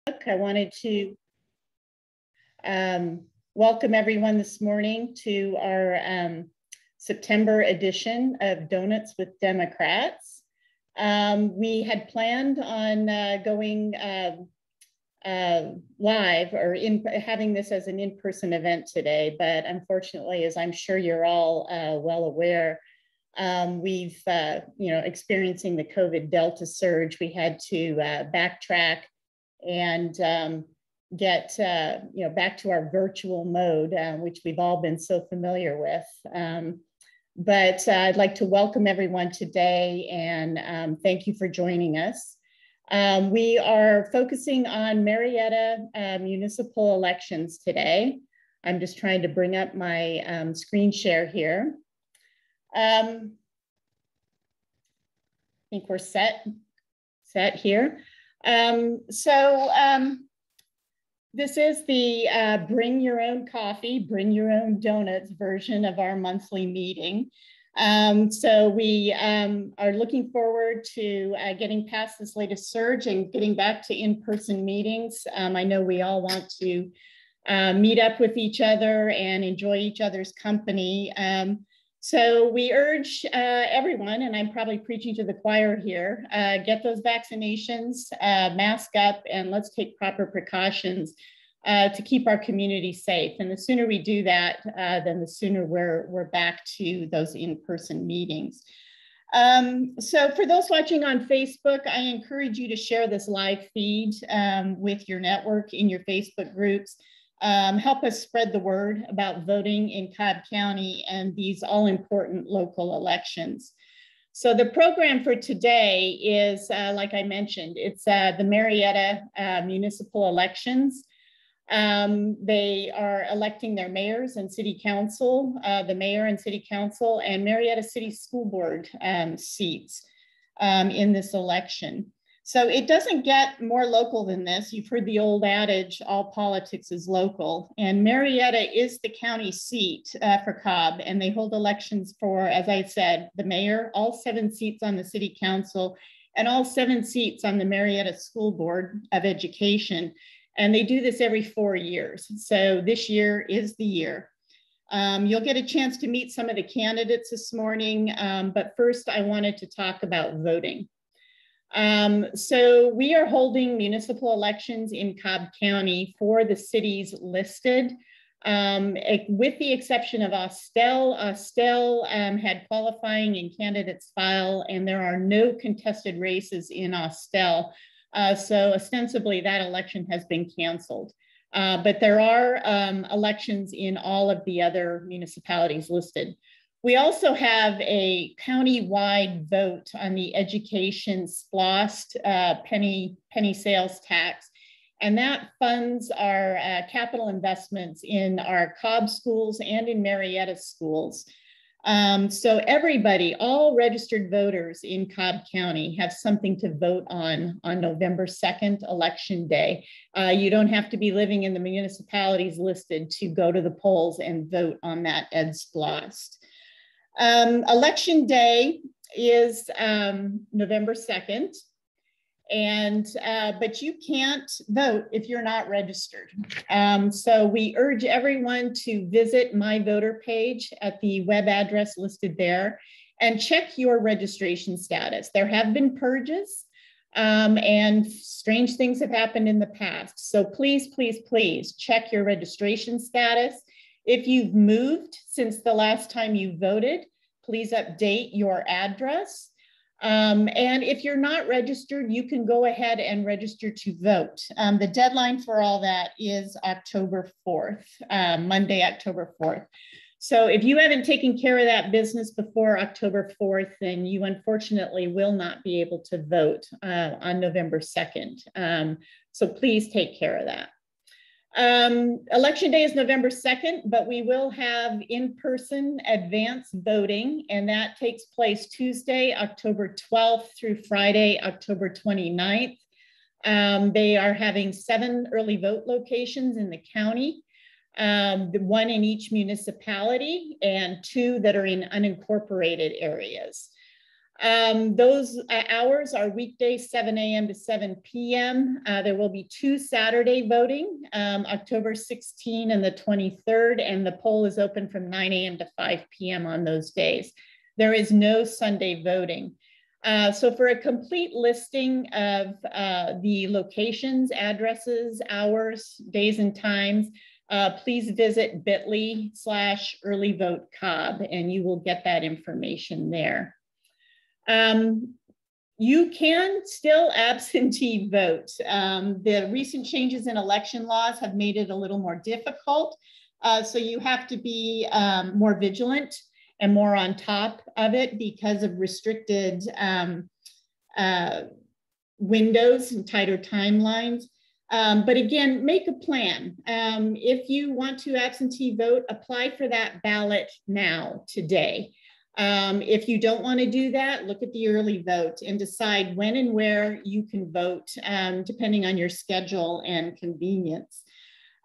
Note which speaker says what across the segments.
Speaker 1: I wanted to welcome everyone this morning to our September edition of Donuts with Democrats. We had planned on going live or having this as an in-person event today, but unfortunately, as I'm sure you're all well aware, we've experiencing the COVID Delta surge. We had to backtrack and get back to our virtual mode, which we've all been so familiar with. But I'd like to welcome everyone today and thank you for joining us. We are focusing on Marietta municipal elections today. I'm just trying to bring up my screen share here. I think we're set here. This is the bring your own coffee, bring your own donuts version of our monthly meeting. So we are looking forward to getting past this latest surge and getting back to in-person meetings. I know we all want to meet up with each other and enjoy each other's company. So we urge everyone, and I'm probably preaching to the choir here, get those vaccinations, mask up, and let's take proper precautions to keep our community safe. And the sooner we do that, then the sooner we're back to those in-person meetings. So for those watching on Facebook, I encourage you to share this live feed with your network in your Facebook groups. Help us spread the word about voting in Cobb County and these all-important local elections. So the program for today is, like I mentioned, it's the Marietta municipal elections. They are electing their mayors and city council, the mayor and city council, and Marietta City School Board seats in this election. So it doesn't get more local than this. You've heard the old adage, all politics is local. And Marietta is the county seat for Cobb, and they hold elections for, as I said, the mayor, all 7 seats on the city council, and all 7 seats on the Marietta School Board of Education. And they do this every 4 years. So this year is the year. You'll get a chance to meet some of the candidates this morning, but first I wanted to talk about voting. So we are holding municipal elections in Cobb County for the cities listed, with the exception of Austell. Austell had qualifying in candidates file, and there are no contested races in Austell. So ostensibly that election has been canceled. But there are elections in all of the other municipalities listed. We also have a county-wide vote on the education SPLOST penny sales tax, and that funds our capital investments in our Cobb schools and in Marietta schools. So everybody, all registered voters in Cobb County have something to vote on November 2nd, election day. You don't have to be living in the municipalities listed to go to the polls and vote on that ed SPLOST. Election day is November 2nd, but you can't vote if you're not registered. So we urge everyone to visit my voter page at the web address listed there and check your registration status. There have been purges and strange things have happened in the past. So please, please, please check your registration status. If you've moved since the last time you voted, please update your address. And if you're not registered, you can go ahead and register to vote. The deadline for all that is October 4th, Monday, October 4th. So if you haven't taken care of that business before October 4th, then you unfortunately will not be able to vote on November 2nd. So please take care of that. Election day is November 2nd, but we will have in-person advance voting, and that takes place Tuesday, October 12th through Friday, October 29th. They are having 7 early vote locations in the county, 1 in each municipality and 2 that are in unincorporated areas. Those hours are weekdays 7 a.m. to 7 p.m. There will be 2 Saturday voting, October 16 and the 23rd, and the poll is open from 9 a.m. to 5 p.m. on those days. There is no Sunday voting. So for a complete listing of the locations, addresses, hours, days, and times, please visit bit.ly/earlyvotecobb, and you will get that information there. You can still absentee vote. The recent changes in election laws have made it a little more difficult. So you have to be more vigilant and more on top of it because of restricted windows and tighter timelines. But again, make a plan. If you want to absentee vote, apply for that ballot now, today. If you don't want to do that, look at the early vote and decide when and where you can vote, depending on your schedule and convenience.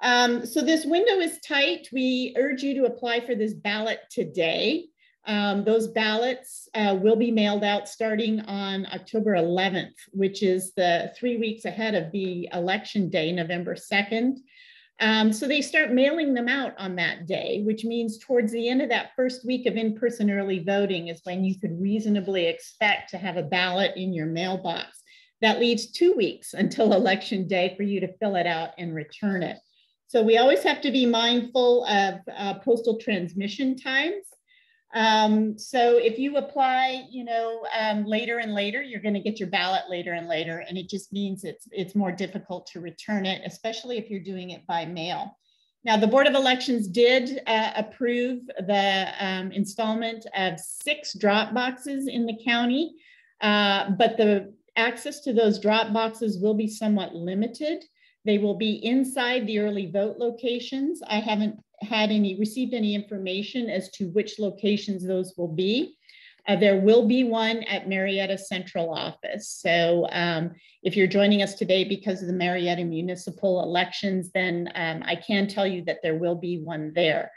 Speaker 1: So this window is tight. We urge you to apply for this ballot today. Those ballots will be mailed out starting on October 11th, which is the 3 weeks ahead of the election day, November 2nd. So they start mailing them out on that day, which means towards the end of that first week of in-person early voting is when you could reasonably expect to have a ballot in your mailbox. That leaves 2 weeks until election day for you to fill it out and return it. So we always have to be mindful of postal transmission times. So if you apply, later and later, you're going to get your ballot later and later, and it just means it's more difficult to return it, especially if you're doing it by mail. Now, the Board of Elections did approve the installment of 6 drop boxes in the county, but the access to those drop boxes will be somewhat limited. They will be inside the early vote locations. I haven't received any information as to which locations those will be. There will be one at Marietta Central Office. So if you're joining us today because of the Marietta municipal elections, then I can tell you that there will be one there.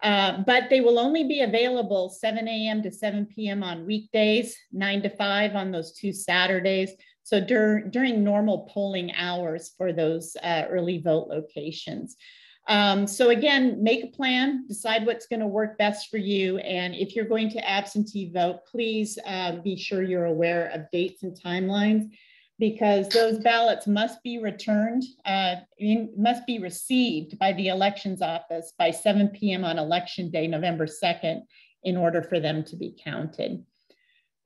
Speaker 1: But they will only be available 7 a.m. to 7 p.m. on weekdays, 9 to 5 on those 2 Saturdays. So during normal polling hours for those early vote locations. So again, make a plan, decide what's going to work best for you. And if you're going to absentee vote, please be sure you're aware of dates and timelines, because those ballots must be returned, must be received by the elections office by 7 p.m. on election day, November 2nd, in order for them to be counted.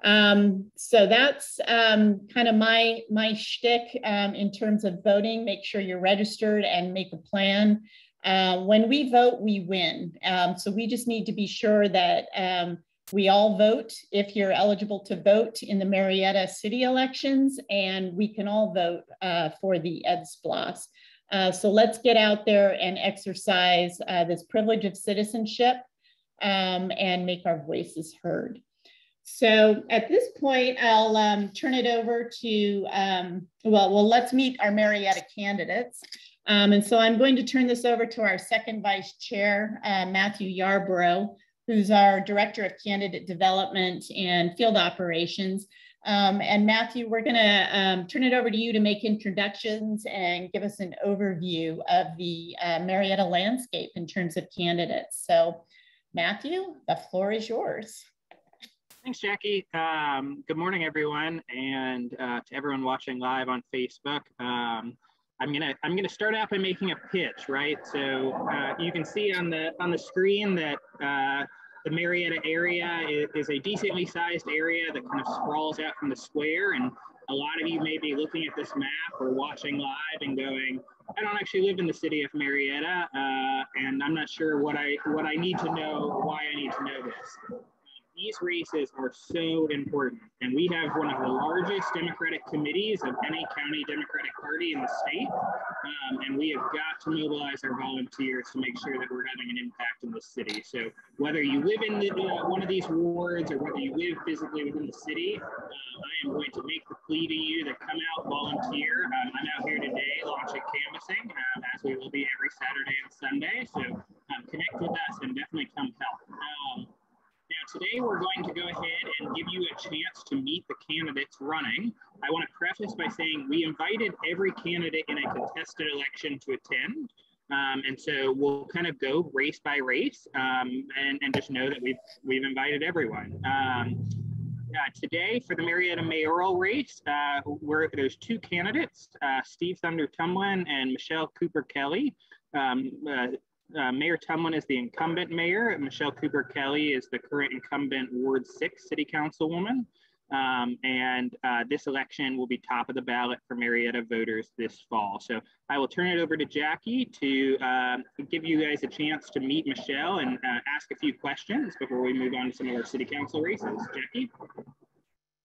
Speaker 1: So that's kind of my shtick in terms of voting. Make sure you're registered and make a plan. When we vote, we win. So we just need to be sure that we all vote if you're eligible to vote in the Marietta city elections, and we can all vote for the EdSPLOS. So let's get out there and exercise this privilege of citizenship and make our voices heard. So at this point, I'll turn it over to, well, let's meet our Marietta candidates. And so I'm going to turn this over to our second vice chair, Matthew Yarborough, who's our Director of Candidate Development and Field Operations. And Matthew, we're gonna turn it over to you to make introductions and give us an overview of the Marietta landscape in terms of candidates. So Matthew, the floor is yours.
Speaker 2: Thanks, Jackie. Good morning, everyone, and to everyone watching live on Facebook. I'm gonna start out by making a pitch, right? So you can see on the screen that the Marietta area is a decently sized area that kind of sprawls out from the square, and a lot of you may be looking at this map or watching live and going, I don't actually live in the city of Marietta, and I'm not sure what I need to know, why I need to know this. These races are so important, and we have one of the largest Democratic committees of any county Democratic Party in the state, and we have got to mobilize our volunteers to make sure that we're having an impact in the city. So whether you live in one of these wards or whether you live physically within the city, I am going to make the plea to you to come out, volunteer. I'm out here today launching canvassing, as we will be every Saturday and Sunday. So connect with us and definitely come help. Now, today we're going to go ahead and give you a chance to meet the candidates running. I want to preface by saying we invited every candidate in a contested election to attend. And so we'll kind of go race by race and just know that we've invited everyone. Today for the Marietta mayoral race, there's two candidates, Steve Thunder Tumlin and Michelle Cooper Kelly. Mayor Tumlin is the incumbent mayor. Michelle Cooper Kelly is the current incumbent Ward 6 City Councilwoman. This election will be top of the ballot for Marietta voters this fall. So I will turn it over to Jackie to give you guys a chance to meet Michelle and ask a few questions before we move on to some of our city council races. Jackie?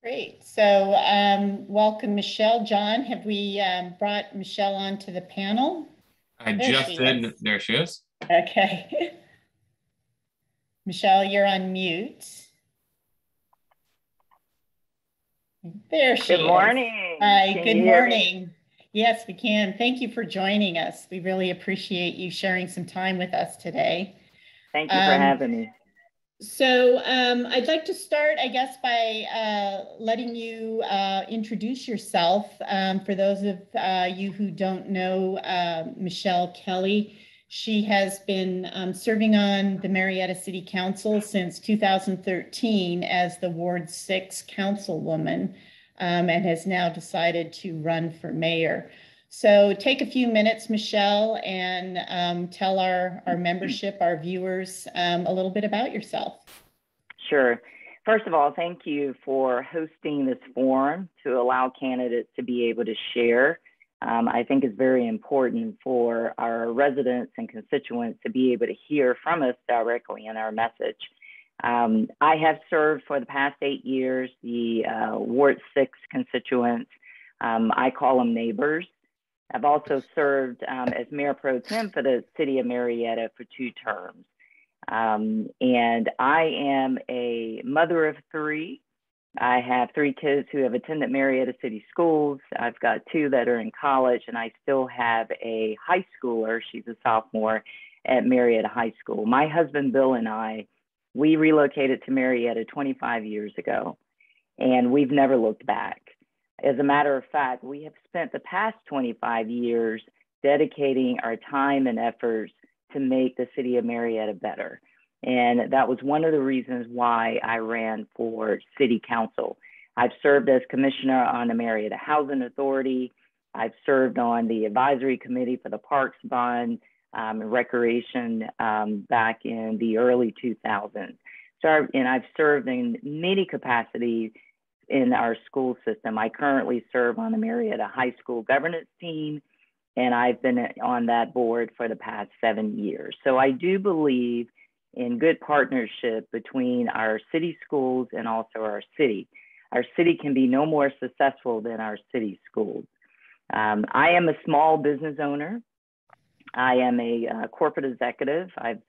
Speaker 1: Great. So welcome, Michelle. John, have we brought Michelle onto the panel?
Speaker 3: I just did. There she is.
Speaker 1: Okay. Michelle, you're on mute. There she is.
Speaker 4: Good morning.
Speaker 1: Hi, good morning. Yes, we can. Thank you for joining us. We really appreciate you sharing some time with us today.
Speaker 4: Thank you for having me.
Speaker 1: So I'd like to start, I guess, by letting you introduce yourself. For those of you who don't know Michelle Kelly, she has been serving on the Marietta City Council since 2013 as the Ward 6 councilwoman and has now decided to run for mayor. So take a few minutes, Michelle, and tell our membership, our viewers, a little bit about yourself.
Speaker 4: Sure. First of all, thank you for hosting this forum to allow candidates to be able to share. I think it's very important for our residents and constituents to be able to hear from us directly in our message. I have served for the past 8 years the Ward 6 constituents. I call them neighbors. I've also served as Mayor Pro Tem for the City of Marietta for 2 terms. And I am a mother of 3. I have 3 kids who have attended Marietta City schools. I've got 2 that are in college, and I still have a high schooler. She's a sophomore at Marietta High School. My husband, Bill, and I, we relocated to Marietta 25 years ago, and we've never looked back. As a matter of fact, we have spent the past 25 years dedicating our time and efforts to make the city of Marietta better. And that was one of the reasons why I ran for city council. I've served as commissioner on the Marietta Housing Authority. I've served on the advisory committee for the Parks Bond and Recreation back in the early 2000s. And I've served in many capacities in our school system. I currently serve on the Marietta High School governance team, and I've been on that board for the past 7 years. So I do believe in good partnership between our city schools and also our city. Our city can be no more successful than our city schools. I am a small business owner. I am a corporate executive. I've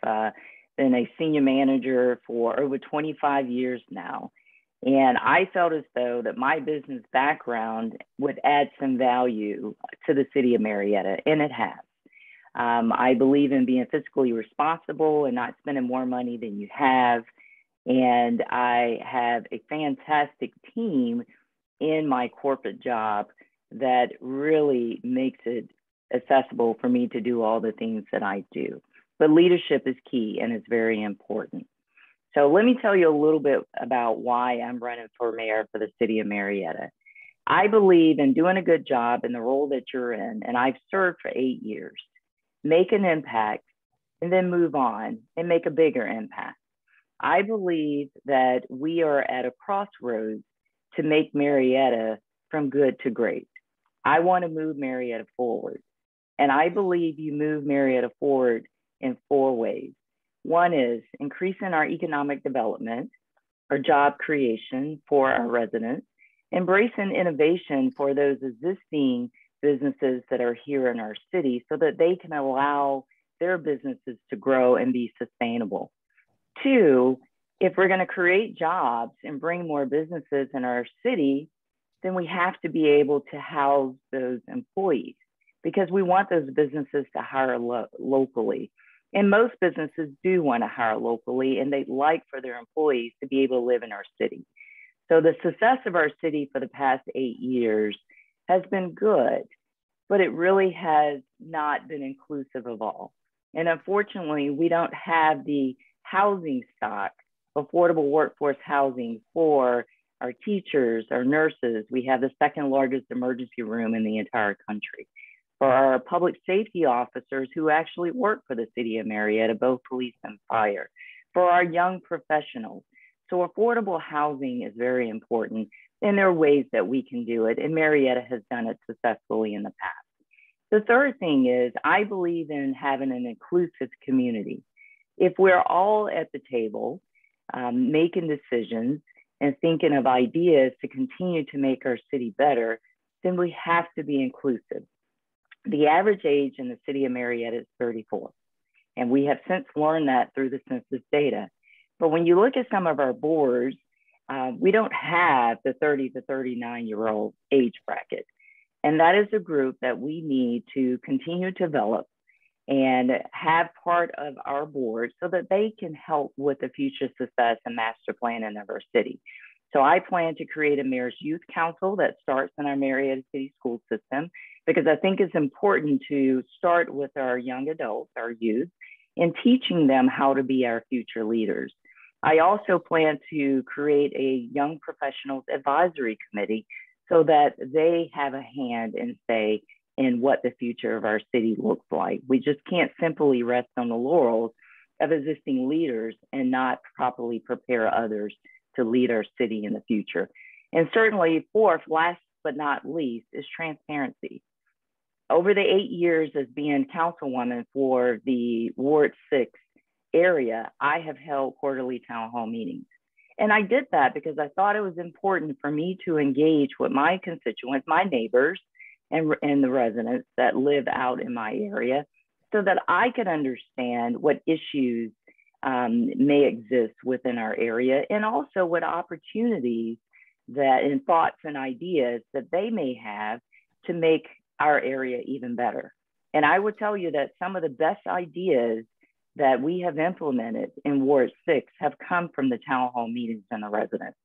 Speaker 4: been a senior manager for over 25 years now. And I felt as though that my business background would add some value to the city of Marietta, and it has. I believe in being fiscally responsible and not spending more money than you have. And I have a fantastic team in my corporate job that really makes it accessible for me to do all the things that I do. But leadership is key, and it's very important. So let me tell you a little bit about why I'm running for mayor for the city of Marietta. I believe in doing a good job in the role that you're in, and I've served for 8 years. Make an impact, and then move on and make a bigger impact. I believe that we are at a crossroads to make Marietta from good to great. I want to move Marietta forward. And I believe you move Marietta forward in 4 ways. One is increasing our economic development, our job creation for our residents, embracing innovation for those existing businesses that are here in our city so that they can allow their businesses to grow and be sustainable. 2, if we're going to create jobs and bring more businesses in our city, then we have to be able to house those employees because we want those businesses to hire locally. And most businesses do want to hire locally, and they'd like for their employees to be able to live in our city. So the success of our city for the past 8 years has been good, but it really has not been inclusive of all. And unfortunately, we don't have the housing stock, affordable workforce housing for our teachers, our nurses. We have the second largest emergency room in the entire country. For our public safety officers who actually work for the city of Marietta, both police and fire. For our young professionals. So affordable housing is very important, and there are ways that we can do it, and Marietta has done it successfully in the past. The third thing is, I believe in having an inclusive community. If we're all at the table, making decisions and thinking of ideas to continue to make our city better, then we have to be inclusive. The average age in the city of Marietta is 34, and we have since learned that through the census data. But when you look at some of our boards, we don't have the 30 to 39-year-old age bracket. And that is a group that we need to continue to develop and have part of our board so that they can help with the future success and master planning of our city. So I plan to create a Mayor's Youth Council that starts in our Marietta City School System, because I think it's important to start with our young adults, our youth, and teaching them how to be our future leaders. I also plan to create a young professionals advisory committee so that they have a hand and say in what the future of our city looks like. We just can't simply rest on the laurels of existing leaders and not properly prepare others to lead our city in the future. And certainly fourth, last but not least, is transparency. Over the 8 years as being councilwoman for the Ward 6 area, I have held quarterly town hall meetings. And I did that because I thought it was important for me to engage with my constituents, my neighbors, and the residents that live out in my area so that I could understand what issues may exist within our area, and also what opportunities that and thoughts and ideas that they may have to make our area even better. And I would tell you that some of the best ideas that we have implemented in Ward 6 have come from the town hall meetings and the residents.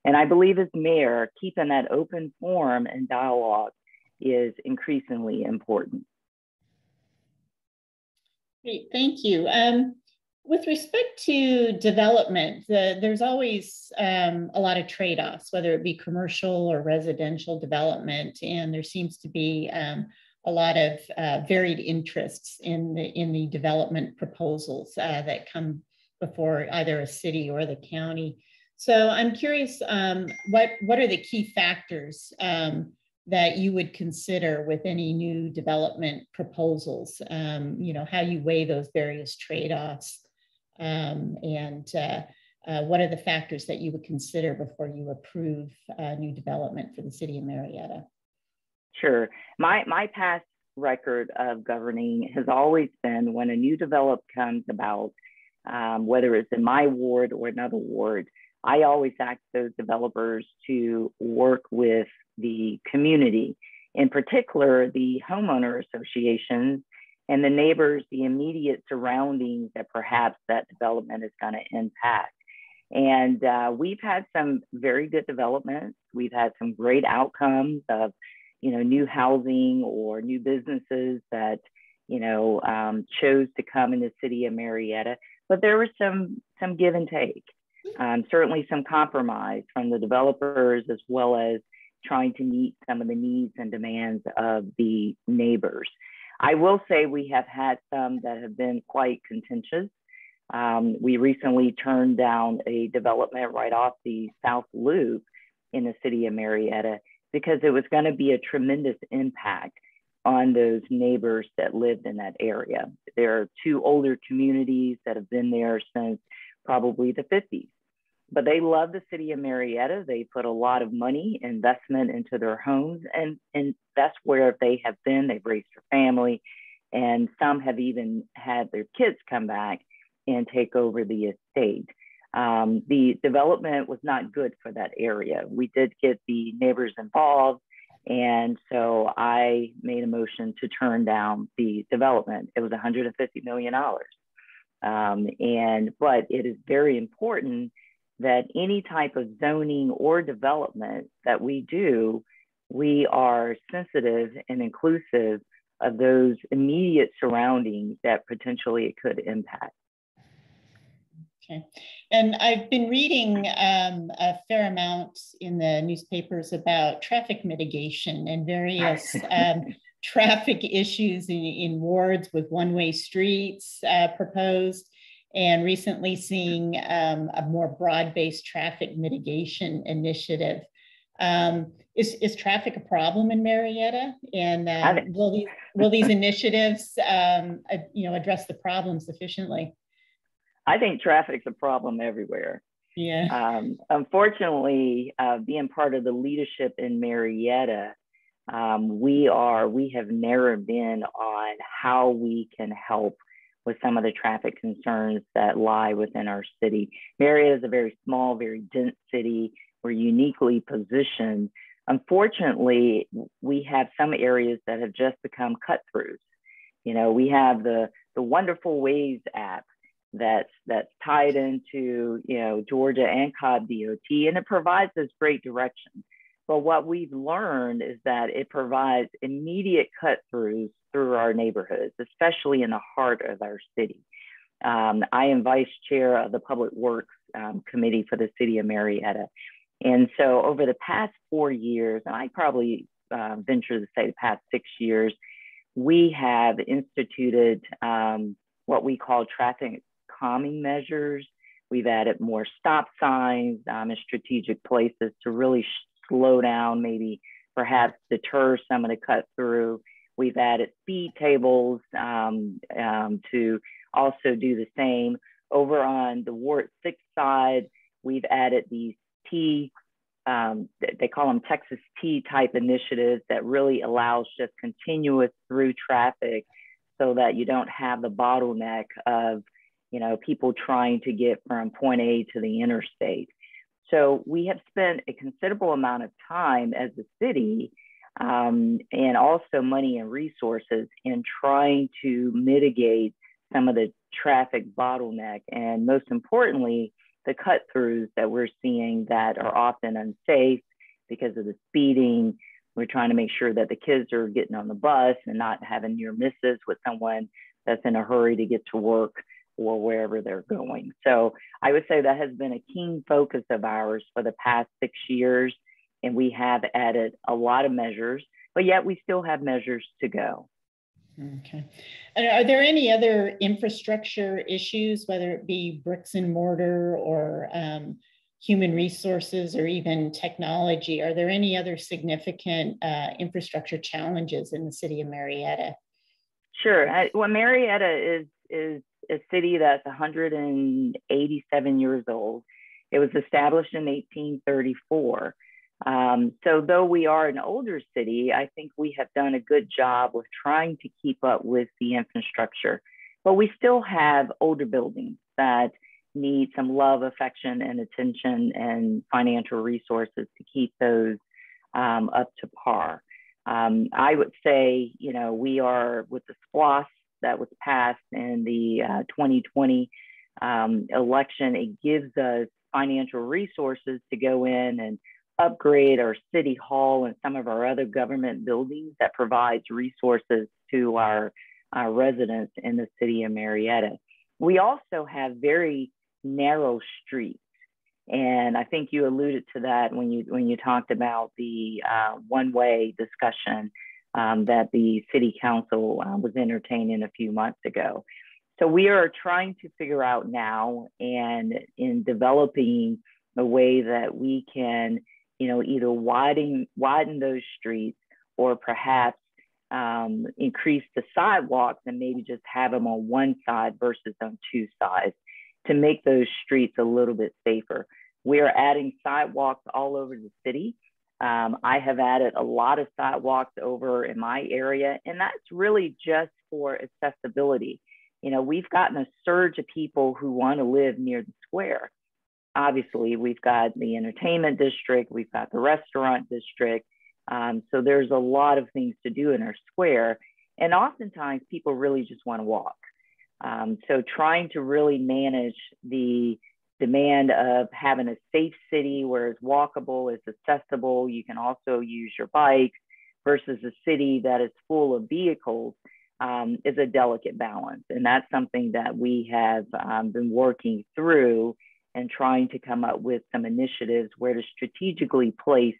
Speaker 4: And I believe as mayor, keeping that open forum and dialogue is increasingly important.
Speaker 1: Great, thank you. With respect to development, there's always a lot of trade-offs, whether it be commercial or residential development, and there seems to be a lot of varied interests in the development proposals that come before either a city or the county. So I'm curious, what are the key factors that you would consider with any new development proposals? You know, how you weigh those various trade-offs, and what are the factors that you would consider before you approve new development for the city of Marietta?
Speaker 4: Sure. My past record of governing has always been when a new development comes about, whether it's in my ward or another ward, I always ask those developers to work with the community, in particular, the homeowner associations and the neighbors, the immediate surroundings that perhaps that development is going to impact. And we've had some very good developments. We've had some great outcomes of, you know, new housing or new businesses that, you know, chose to come in the city of Marietta. But there was some give and take, certainly some compromise from the developers, as well as trying to meet some of the needs and demands of the neighbors. I will say we have had some that have been quite contentious. We recently turned down a development right off the South Loop in the city of Marietta because it was going to be a tremendous impact on those neighbors that lived in that area. There are two older communities that have been there since probably the 50s, but they love the city of Marietta. They put a lot of money, investment into their homes, and that's where they have been. They've raised their family, and some have even had their kids come back and take over the estate. The development was not good for that area. We did get the neighbors involved, and so I made a motion to turn down the development. It was $150 million. But it is very important that any type of zoning or development that we do, we are sensitive and inclusive of those immediate surroundings that potentially it could impact.
Speaker 1: Okay, and I've been reading a fair amount in the newspapers about traffic mitigation and various traffic issues in wards with one-way streets proposed, and recently seeing a more broad-based traffic mitigation initiative. Is traffic a problem in Marietta? And will these initiatives address the problem sufficiently?
Speaker 4: I think traffic's a problem everywhere.
Speaker 1: Yeah.
Speaker 4: Unfortunately, being part of the leadership in Marietta, we have narrowed in on how we can help with some of the traffic concerns that lie within our city. Marietta is a very small, very dense city. We're uniquely positioned. Unfortunately, we have some areas that have just become cut-throughs. You know, we have the wonderful Waze app that's tied into, you know, Georgia and Cobb DOT, and it provides us great direction. But what we've learned is that it provides immediate cut-throughs through our neighborhoods, especially in the heart of our city. I am vice chair of the Public Works Committee for the city of Marietta. And so over the past 4 years, and I probably venture to say the past 6 years, we have instituted what we call traffic calming measures. We've added more stop signs in strategic places to really slow down, maybe perhaps deter some of the cut through. We've added speed tables to also do the same. Over on the Ward 6 side, we've added these they call them Texas T type initiatives that really allows just continuous through traffic so that you don't have the bottleneck of, you know, people trying to get from point A to the interstate. So we have spent a considerable amount of time as a city and also money and resources in trying to mitigate some of the traffic bottleneck, and most importantly, the cut-throughs that we're seeing that are often unsafe because of the speeding. We're trying to make sure that the kids are getting on the bus and not having near misses with someone that's in a hurry to get to work or wherever they're going. So I would say that has been a keen focus of ours for the past 6 years, and we have added a lot of measures, but yet we still have measures to go.
Speaker 1: Okay. And are there any other infrastructure issues, whether it be bricks and mortar or human resources or even technology? Are there any other significant infrastructure challenges in the city of Marietta?
Speaker 4: Sure. Well, Marietta is a city that's 187 years old. It was established in 1834. So though we are an older city, I think we have done a good job with trying to keep up with the infrastructure. But we still have older buildings that need some love, affection, and attention and financial resources to keep those up to par. I would say, you know, we are with the SPLOST that was passed in the 2020 election. It gives us financial resources to go in and upgrade our city hall and some of our other government buildings that provides resources to our residents in the city of Marietta. We also have very narrow streets. And I think you alluded to that when you talked about the one-way discussion that the city council was entertaining a few months ago. So we are trying to figure out now, and in developing a way that we can, you know, either widen those streets or perhaps increase the sidewalks and maybe just have them on one side versus on two sides to make those streets a little bit safer. We are adding sidewalks all over the city. I have added a lot of sidewalks over in my area, and that's really just for accessibility. You know, we've gotten a surge of people who want to live near the square. Obviously, we've got the entertainment district, we've got the restaurant district. So there's a lot of things to do in our square. And oftentimes people really just want to walk. So trying to really manage the demand of having a safe city where it's walkable, it's accessible, you can also use your bike, versus a city that is full of vehicles, is a delicate balance. And that's something that we have been working through and trying to come up with some initiatives where to strategically place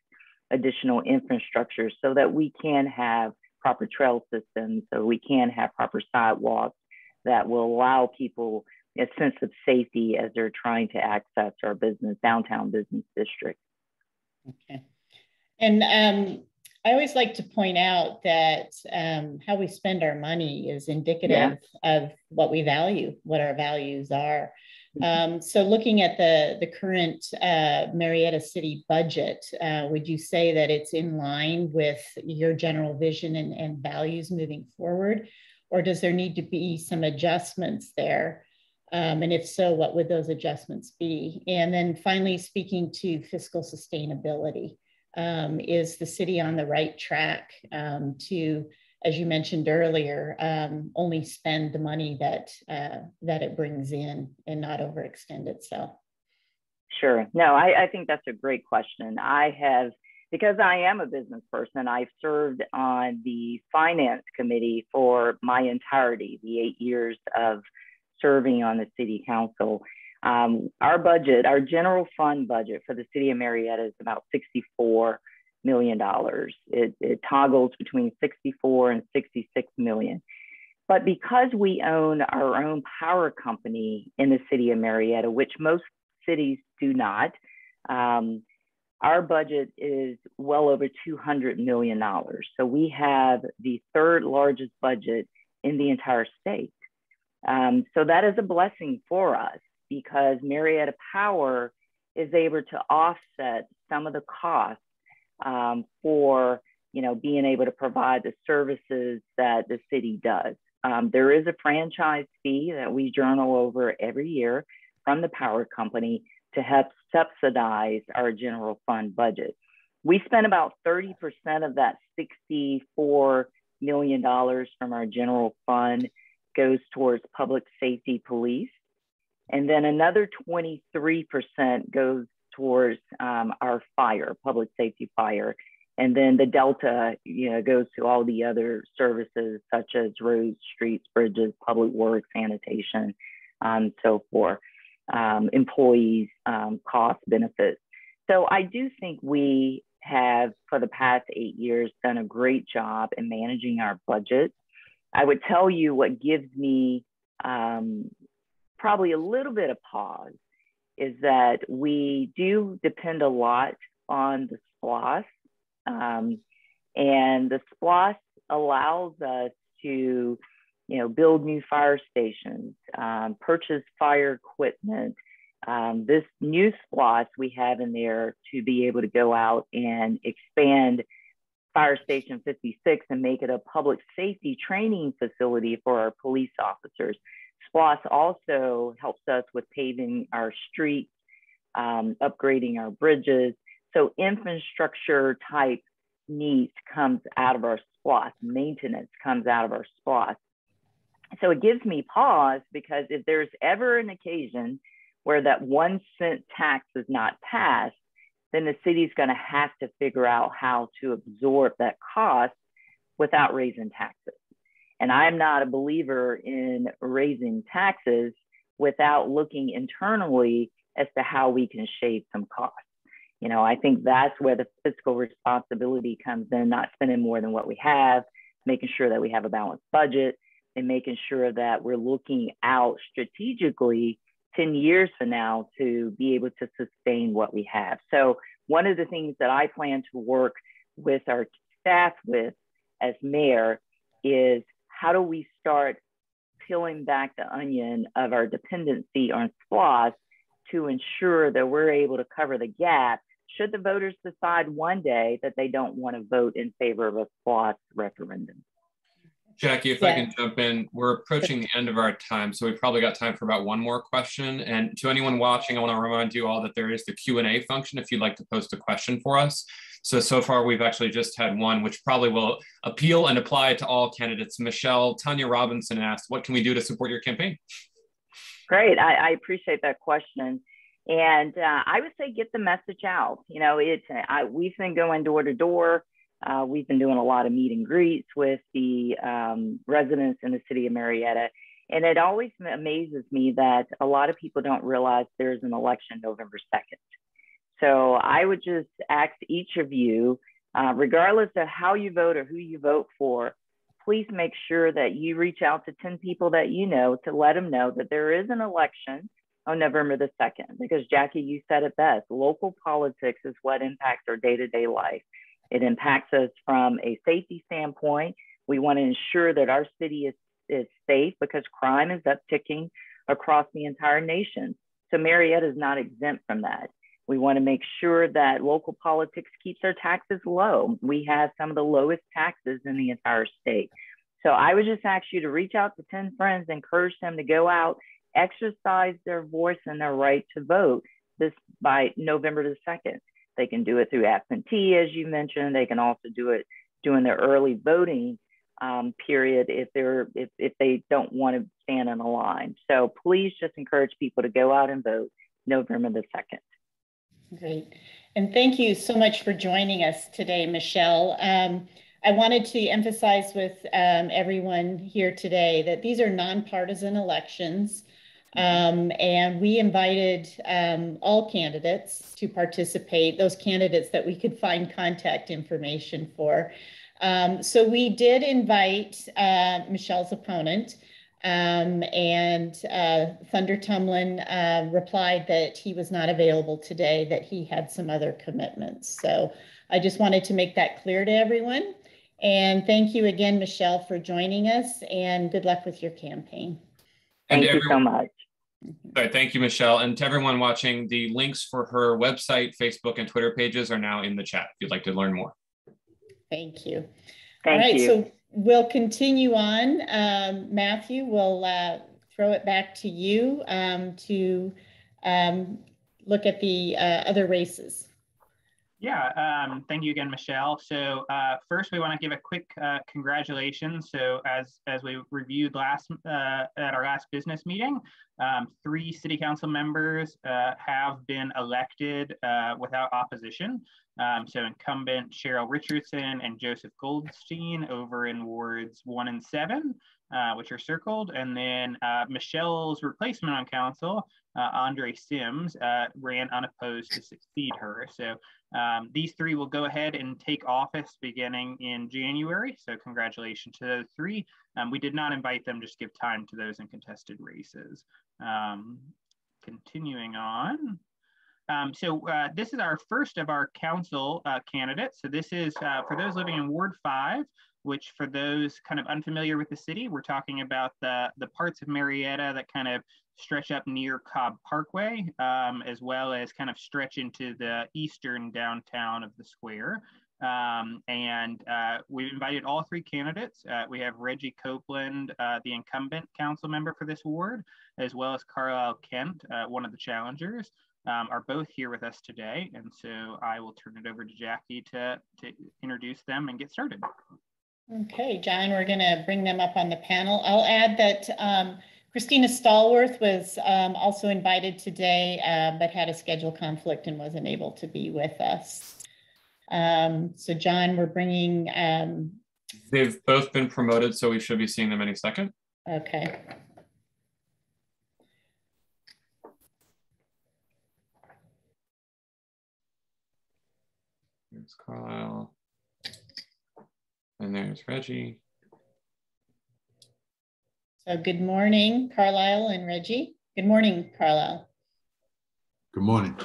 Speaker 4: additional infrastructure so that we can have proper trail systems, so we can have proper sidewalks that will allow people a sense of safety as they're trying to access our downtown business district.
Speaker 1: Okay. And I always like to point out that how we spend our money is indicative of what we value, what our values are. So looking at the current Marietta City budget, would you say that it's in line with your general vision and values moving forward? Or does there need to be some adjustments there? And if so, what would those adjustments be? And then finally, speaking to fiscal sustainability, is the city on the right track to, as you mentioned earlier, only spend the money that it brings in and not overextend itself?
Speaker 4: Sure. No, I think that's a great question. Because I am a business person, I've served on the finance committee for my entirety, the 8 years of serving on the city council. Our budget, our general fund budget for the city of Marietta is about $64 million. It toggles between 64 and 66 million. But because we own our own power company in the city of Marietta, which most cities do not, our budget is well over $200 million. So we have the third largest budget in the entire state. So that is a blessing for us, because Marietta Power is able to offset some of the costs for being able to provide the services that the city does. There is a franchise fee that we journal over every year from the power company to help subsidize our general fund budget. We spend about 30% of that $64 million from our general fund goes towards public safety police. And then another 23% goes towards our fire, public safety fire. And then the Delta, goes to all the other services such as roads, streets, bridges, public works, sanitation, so forth, employees, cost benefits. So I do think we have, for the past 8 years, done a great job in managing our budget. I would tell you what gives me probably a little bit of pause is that we do depend a lot on the SPLOST. And the SPLOST allows us to, build new fire stations, purchase fire equipment. This new SPLOST we have in there to be able to go out and expand Fire Station 56 and make it a public safety training facility for our police officers. SPLOST also helps us with paving our streets, upgrading our bridges. So infrastructure type needs comes out of our SPLOST, maintenance comes out of our SPLOST. So it gives me pause, because if there's ever an occasion where that 1 cent tax is not passed, then the city's going to have to figure out how to absorb that cost without raising taxes. And I'm not a believer in raising taxes without looking internally as to how we can shave some costs. I think that's where the fiscal responsibility comes in, not spending more than what we have, making sure that we have a balanced budget, and making sure that we're looking out strategically 10 years from now to be able to sustain what we have. So one of the things that I plan to work with our staff with as mayor is, how do we start peeling back the onion of our dependency on SPLOST to ensure that we're able to cover the gap should the voters decide one day that they don't want to vote in favor of a SPLOST referendum.
Speaker 3: Jackie, if I can jump in, we're approaching the end of our time, so we've probably got time for about one more question. And to anyone watching, I want to remind you all that there is the Q&A function if you'd like to post a question for us. So far, we've actually just had one, which probably will appeal and apply to all candidates. Michelle, Tanya Robinson asked, what can we do to support your campaign?
Speaker 4: Great, I appreciate that question. And I would say get the message out. You know, we've been going door to door. We've been doing a lot of meet and greets with the residents in the city of Marietta. And it always amazes me that a lot of people don't realize there's an election November 2nd. So I would just ask each of you, regardless of how you vote or who you vote for, please make sure that you reach out to 10 people that you know to let them know that there is an election on November the 2nd. Because Jackie, you said it best, local politics is what impacts our day-to-day life. It impacts us from a safety standpoint. We want to ensure that our city is safe because crime is upticking across the entire nation. So Marietta is not exempt from that. We want to make sure that local politics keeps our taxes low. We have some of the lowest taxes in the entire state. So I would just ask you to reach out to 10 friends, encourage them to go out, exercise their voice and their right to vote this by November the 2nd. They can do it through absentee, as you mentioned. They can also do it during their early voting period if they don't want to stand in a line. So please just encourage people to go out and vote November the 2nd.
Speaker 1: Great. And thank you so much for joining us today, Michelle. I wanted to emphasize with everyone here today that these are nonpartisan elections. And we invited all candidates to participate, those candidates that we could find contact information for. So we did invite Michelle's opponent, and Thunder Tumlin replied that he was not available today, that he had some other commitments. So I just wanted to make that clear to everyone. And thank you again, Michelle, for joining us, and good luck with your campaign.
Speaker 4: Thank you so much.
Speaker 3: Right, thank you, Michelle. And to everyone watching, the links for her website, Facebook, and Twitter pages are now in the chat if you'd like to learn more.
Speaker 1: Thank you.
Speaker 4: Thank you.
Speaker 1: So we'll continue on. Matthew, we'll throw it back to you to look at the other races.
Speaker 2: Yeah, thank you again, Michelle. So first, we want to give a quick congratulations. So as we reviewed at our last business meeting, 3 city council members have been elected without opposition. So incumbent Cheryl Richardson and Joseph Goldstein over in wards 1 and 7, which are circled. And then Michelle's replacement on council, Andre Sims, ran unopposed to succeed her. So these 3 will go ahead and take office beginning in January. So congratulations to those 3. We did not invite them, just give time to those in contested races. Continuing on. So this is our first of our council candidates. So this is for those living in Ward 5, which for those kind of unfamiliar with the city, we're talking about the parts of Marietta that kind of stretch up near Cobb Parkway, as well as kind of stretch into the eastern downtown of the square. We've invited all 3 candidates. We have Reggie Copeland, the incumbent council member for this ward, as well as Carlisle Kent, one of the challengers, are both here with us today. And so I will turn it over to Jackie to introduce them and get started.
Speaker 1: Okay, John, we're going to bring them up on the panel. I'll add that Christina Stallworth was also invited today, but had a schedule conflict and wasn't able to be with us. So John, we're bringing...
Speaker 3: They've both been promoted, so we should be seeing them any second.
Speaker 1: Okay.
Speaker 3: There's Carlisle. And there's Reggie.
Speaker 1: So good morning, Carlisle and Reggie. Good morning, Carlisle.
Speaker 5: Good morning.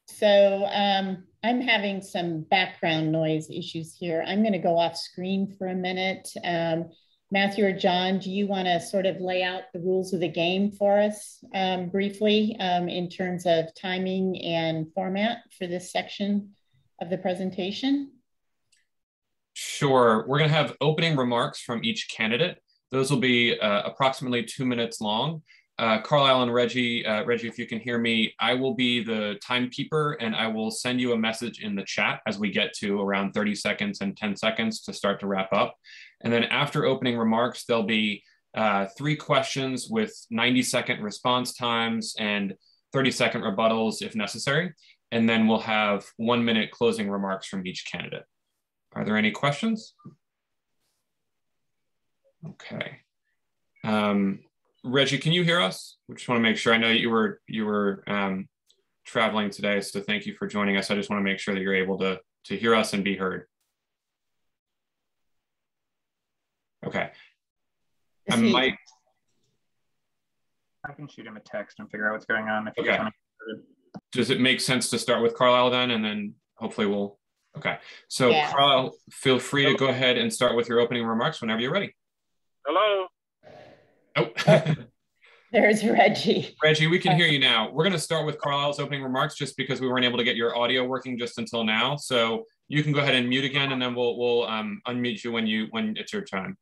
Speaker 1: So I'm having some background noise issues here. I'm going to go off screen for a minute. Matthew or John, do you want to sort of lay out the rules of the game for us briefly in terms of timing and format for this section of the presentation?
Speaker 3: Sure. We're going to have opening remarks from each candidate. Those will be approximately 2 minutes long. Carlisle and Reggie, if you can hear me, I will be the timekeeper and I will send you a message in the chat as we get to around 30 seconds and 10 seconds to start to wrap up. And then after opening remarks, there'll be 3 questions with 90-second response times and 30-second rebuttals if necessary. And then we'll have 1-minute closing remarks from each candidate. Are there any questions? Okay. Reggie, can you hear us? We just want to make sure. I know you were traveling today, so thank you for joining us. I just want to make sure that you're able to hear us and be heard. Okay. I
Speaker 2: can shoot him a text and figure out what's going on. If
Speaker 3: okay. Does it make sense to start with Carlisle then, and then hopefully we'll, okay. So yeah. Carlisle, feel free to go ahead and start with your opening remarks whenever you're ready.
Speaker 6: Hello.
Speaker 3: Oh.
Speaker 1: There's Reggie.
Speaker 3: Reggie, we can hear you now. We're going to start with Carlisle's opening remarks just because we weren't able to get your audio working just until now. So you can go ahead and mute again, and then we'll unmute you when it's your time.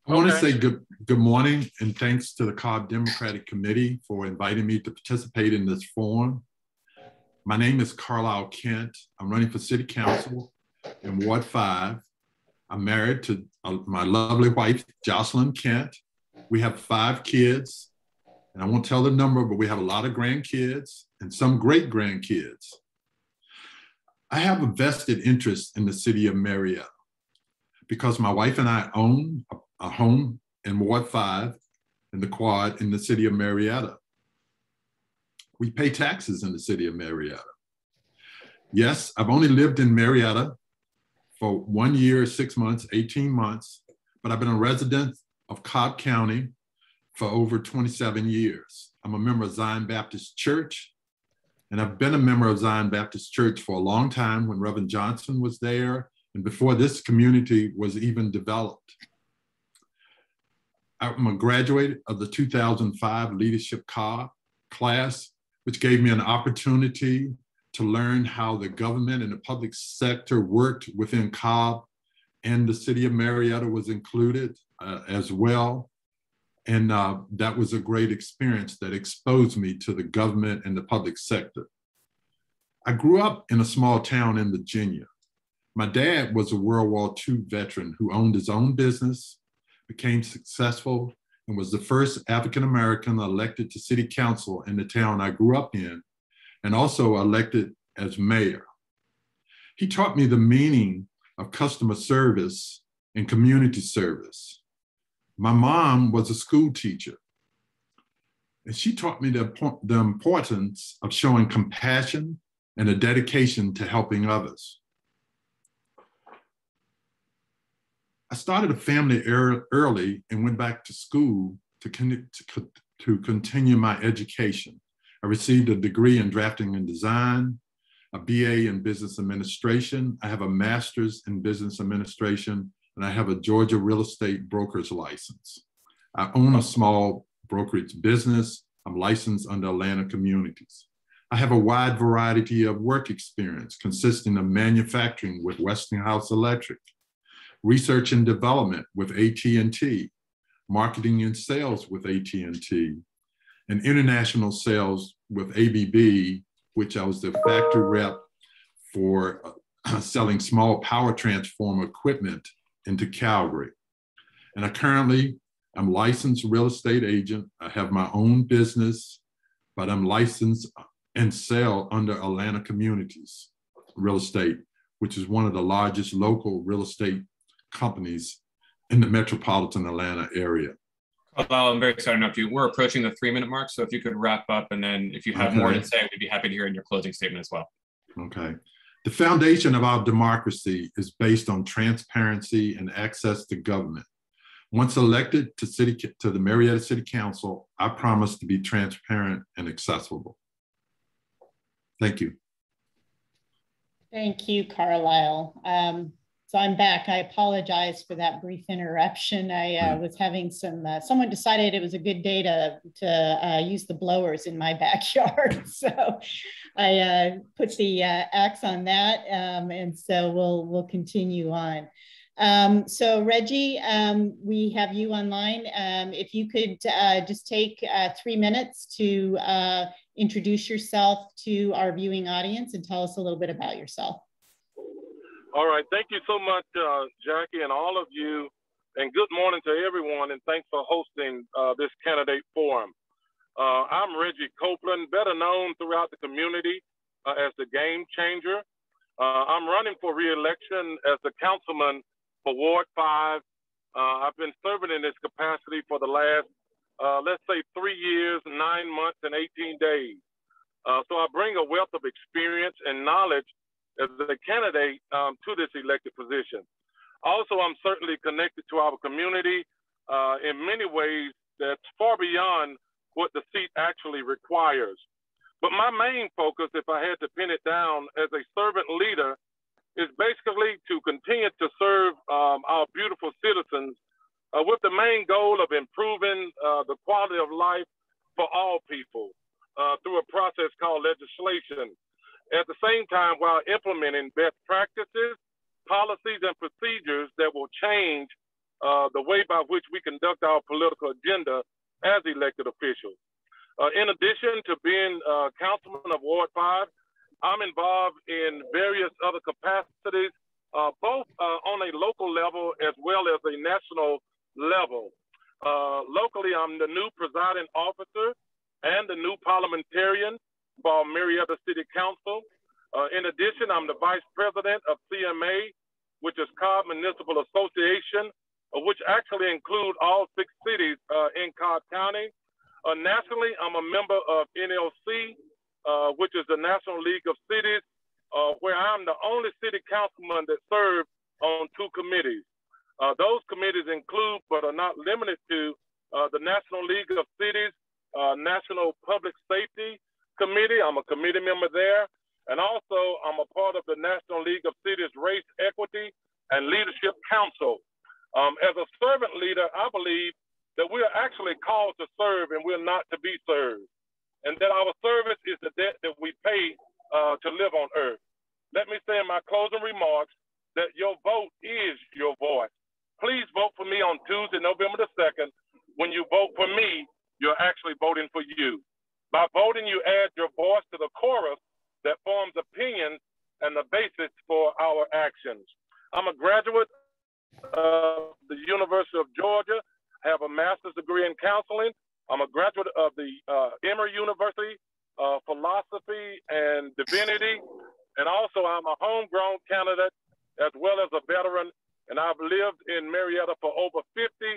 Speaker 5: I want to say good morning and thanks to the Cobb Democratic Committee for inviting me to participate in this forum. My name is Carlisle Kent. I'm running for City Council in Ward 5. I'm married to my lovely wife, Jocelyn Kent. We have 5 kids, and I won't tell the number, but we have a lot of grandkids and some great grandkids. I have a vested interest in the city of Marietta because my wife and I own a home in Ward 5 in the Quad in the city of Marietta. We pay taxes in the city of Marietta. Yes, I've only lived in Marietta for 1 year, 6 months, 18 months, but I've been a resident of Cobb County for over 27 years. I'm a member of Zion Baptist Church, and I've been a member of Zion Baptist Church for a long time when Reverend Johnson was there and before this community was even developed. I'm a graduate of the 2005 Leadership class, which gave me an opportunity to learn how the government and the public sector worked within Cobb, and the city of Marietta was included as well. And that was a great experience that exposed me to the government and the public sector. I grew up in a small town in Virginia. My dad was a World War II veteran who owned his own business, became successful, and was the first African-American elected to city council in the town I grew up in, and also elected as mayor. He taught me the meaning of customer service and community service. My mom was a school teacher, and she taught me the importance of showing compassion and a dedication to helping others. I started a family early and went back to school to continue my education. I received a degree in drafting and design, a BA in business administration. I have a master's in business administration, and I have a Georgia real estate broker's license. I own a small brokerage business. I'm licensed under Atlanta Communities. I have a wide variety of work experience consisting of manufacturing with Westinghouse Electric, research and development with AT&T, marketing and sales with AT&T, and international sales with ABB, which I was the factory rep for selling small power transformer equipment into Calgary. And I'm licensed real estate agent. I have my own business, but I'm licensed and sell under Atlanta Communities Real Estate, which is one of the largest local real estate companies in the metropolitan Atlanta area.
Speaker 3: Well, I'm very excited enough to. We're approaching the 3-minute mark, so if you could wrap up, and then if you have more to say, we'd be happy to hear in your closing statement as well.
Speaker 5: Okay. The foundation of our democracy is based on transparency and access to government. Once elected to the Marietta City Council, I promise to be transparent and accessible. Thank you.
Speaker 1: Thank you, Carlisle. So I'm back. I apologize for that brief interruption. I was having someone decided it was a good day to use the blowers in my backyard. So I put the axe on that, and so we'll continue on. So Reggie, we have you online. If you could just take 3 minutes to introduce yourself to our viewing audience and tell us a little bit about yourself.
Speaker 6: All right, thank you so much, Jackie, and all of you And good morning to everyone, and thanks for hosting this candidate forum. I'm Reggie Copeland, better known throughout the community as the Game Changer. I'm running for re-election as the councilman for Ward 5. I've been serving in this capacity for the last, let's say 3 years, 9 months, and 18 days. So I bring a wealth of experience and knowledge as a candidate to this elected position. Also, I'm certainly connected to our community in many ways that's far beyond what the seat actually requires. But my main focus, if I had to pin it down as a servant leader, is basically to continue to serve our beautiful citizens with the main goal of improving the quality of life for all people through a process called legislation. At the same time, while implementing best practices, policies, and procedures that will change the way by which we conduct our political agenda as elected officials. In addition to being councilman of Ward 5, I'm involved in various other capacities, both on a local level as well as a national level. Locally, I'm the new presiding officer and the new parliamentarian for Marietta City Council. In addition, I'm the vice president of CMA, which is Cobb Municipal Association, which actually include all 6 cities in Cobb County. Nationally, I'm a member of NLC, which is the National League of Cities, where I'm the only city councilman that serves on 2 committees. Those committees include, but are not limited to, the National League of Cities, National Public Safety Committee. I'm a committee member there. And also, I'm a part of the National League of Cities Race Equity and Leadership Council. As a servant leader, I believe that we are actually called to serve and we're not to be served. And that our service is the debt that we pay to live on earth. Let me say in my closing remarks that your vote is your voice. Please vote for me on Tuesday, November the 2nd. When you vote for me, you're actually voting for you. By voting, you add your voice to the chorus that forms opinions and the basis for our actions. I'm a graduate of the University of Georgia. I have a master's degree in counseling. I'm a graduate of the Emory University, philosophy and divinity. And also I'm a homegrown candidate as well as a veteran. And I've lived in Marietta for over 50+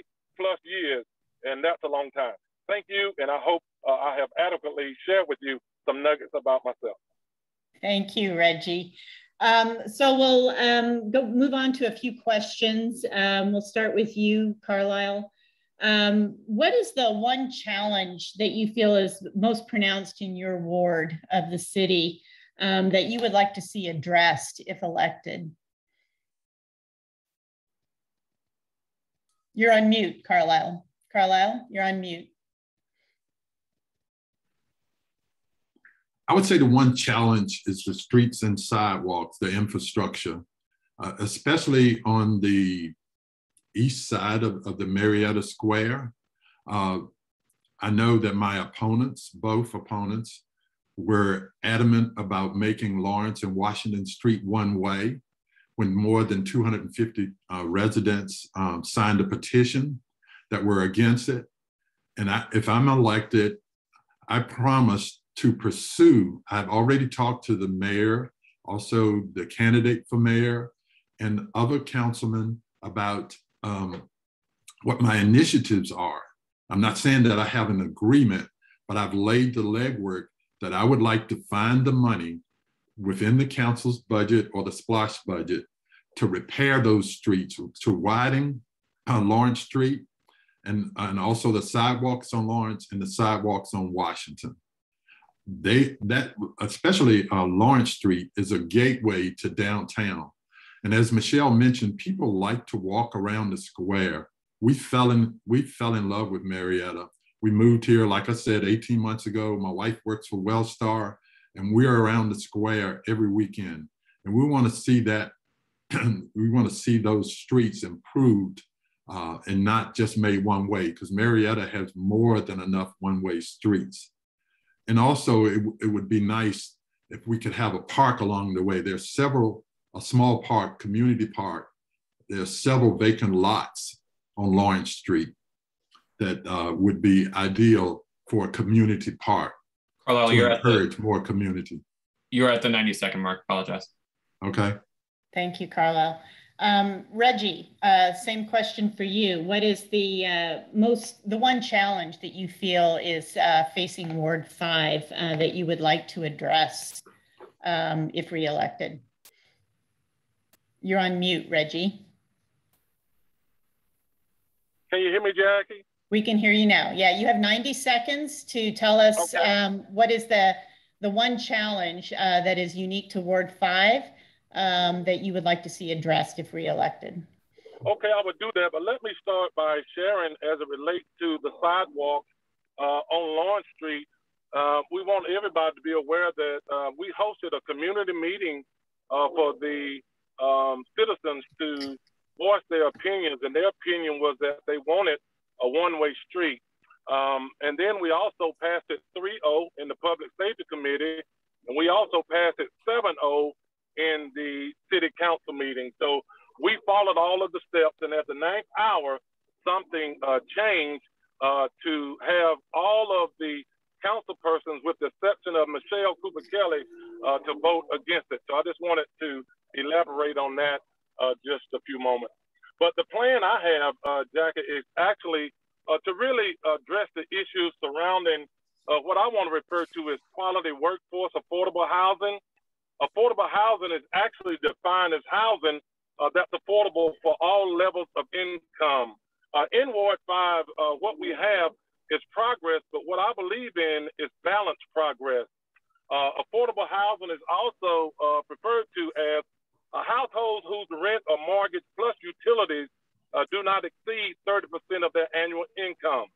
Speaker 6: years. And that's a long time. Thank you. And I hope I have adequately shared with you some nuggets about myself.
Speaker 1: Thank you, Reggie. So we'll move on to a few questions. We'll start with you, Carlisle. What is the one challenge that you feel is most pronounced in your ward of the city that you would like to see addressed if elected? You're on mute, Carlisle. Carlisle, you're on mute.
Speaker 5: I would say the one challenge is the streets and sidewalks, the infrastructure, especially on the east side of the Marietta Square. I know that my opponents, both opponents, were adamant about making Lawrence and Washington Street one way when more than 250 residents signed a petition that were against it. And if I'm elected, I promise to pursue. I've already talked to the mayor, also the candidate for mayor, and other councilmen about what my initiatives are. I'm not saying that I have an agreement, but I've laid the legwork that I would like to find the money within the council's budget or the SPLOSH budget to repair those streets, to widen Lawrence Street, and also the sidewalks on Lawrence and the sidewalks on Washington. Especially Lawrence Street is a gateway to downtown. And as Michelle mentioned, people like to walk around the square. We fell in love with Marietta. We moved here, like I said, 18 months ago. My wife works for Wellstar, and we're around the square every weekend. And we want to see that, we want to see those streets improved and not just made one way, because Marietta has more than enough one-way streets. And also, it would be nice if we could have a park along the way. There's a small park, community park. There's several vacant lots on Lawrence Street that would be ideal for a community park.
Speaker 3: Carlisle,
Speaker 5: to encourage more community.
Speaker 3: You're at the 90-second mark, apologize.
Speaker 5: Okay.
Speaker 1: Thank you, Carlisle. Reggie, same question for you. What is the one challenge that you feel is facing Ward 5 that you would like to address if reelected? You're on mute, Reggie.
Speaker 6: Can you hear me, Jackie?
Speaker 1: We can hear you now. Yeah, you have 90 seconds to tell us what is the one challenge that is unique to Ward 5 that you would like to see addressed if reelected.
Speaker 6: Okay, I would do that, but let me start by sharing as it relates to the sidewalk on Lawrence Street. We want everybody to be aware that we hosted a community meeting for the citizens to voice their opinions, and their opinion was that they wanted a one-way street. And then we also passed it 3-0 in the Public Safety Committee, and we also passed it 7-0 in the City Council meeting. So we followed all of the steps, and at the 9th hour, something changed to have all of the council persons, with the exception of Michelle Cooper Kelly, to vote against it. So I just wanted to elaborate on that just a few moments. But the plan I have, Jackie, is actually to really address the issues surrounding what I want to refer to as quality workforce, affordable housing. Affordable housing is actually defined as housing that's affordable for all levels of income. In Ward 5, what we have is progress, but what I believe in is balanced progress. Affordable housing is also referred to as households whose rent or mortgage plus utilities do not exceed 30% of their annual income.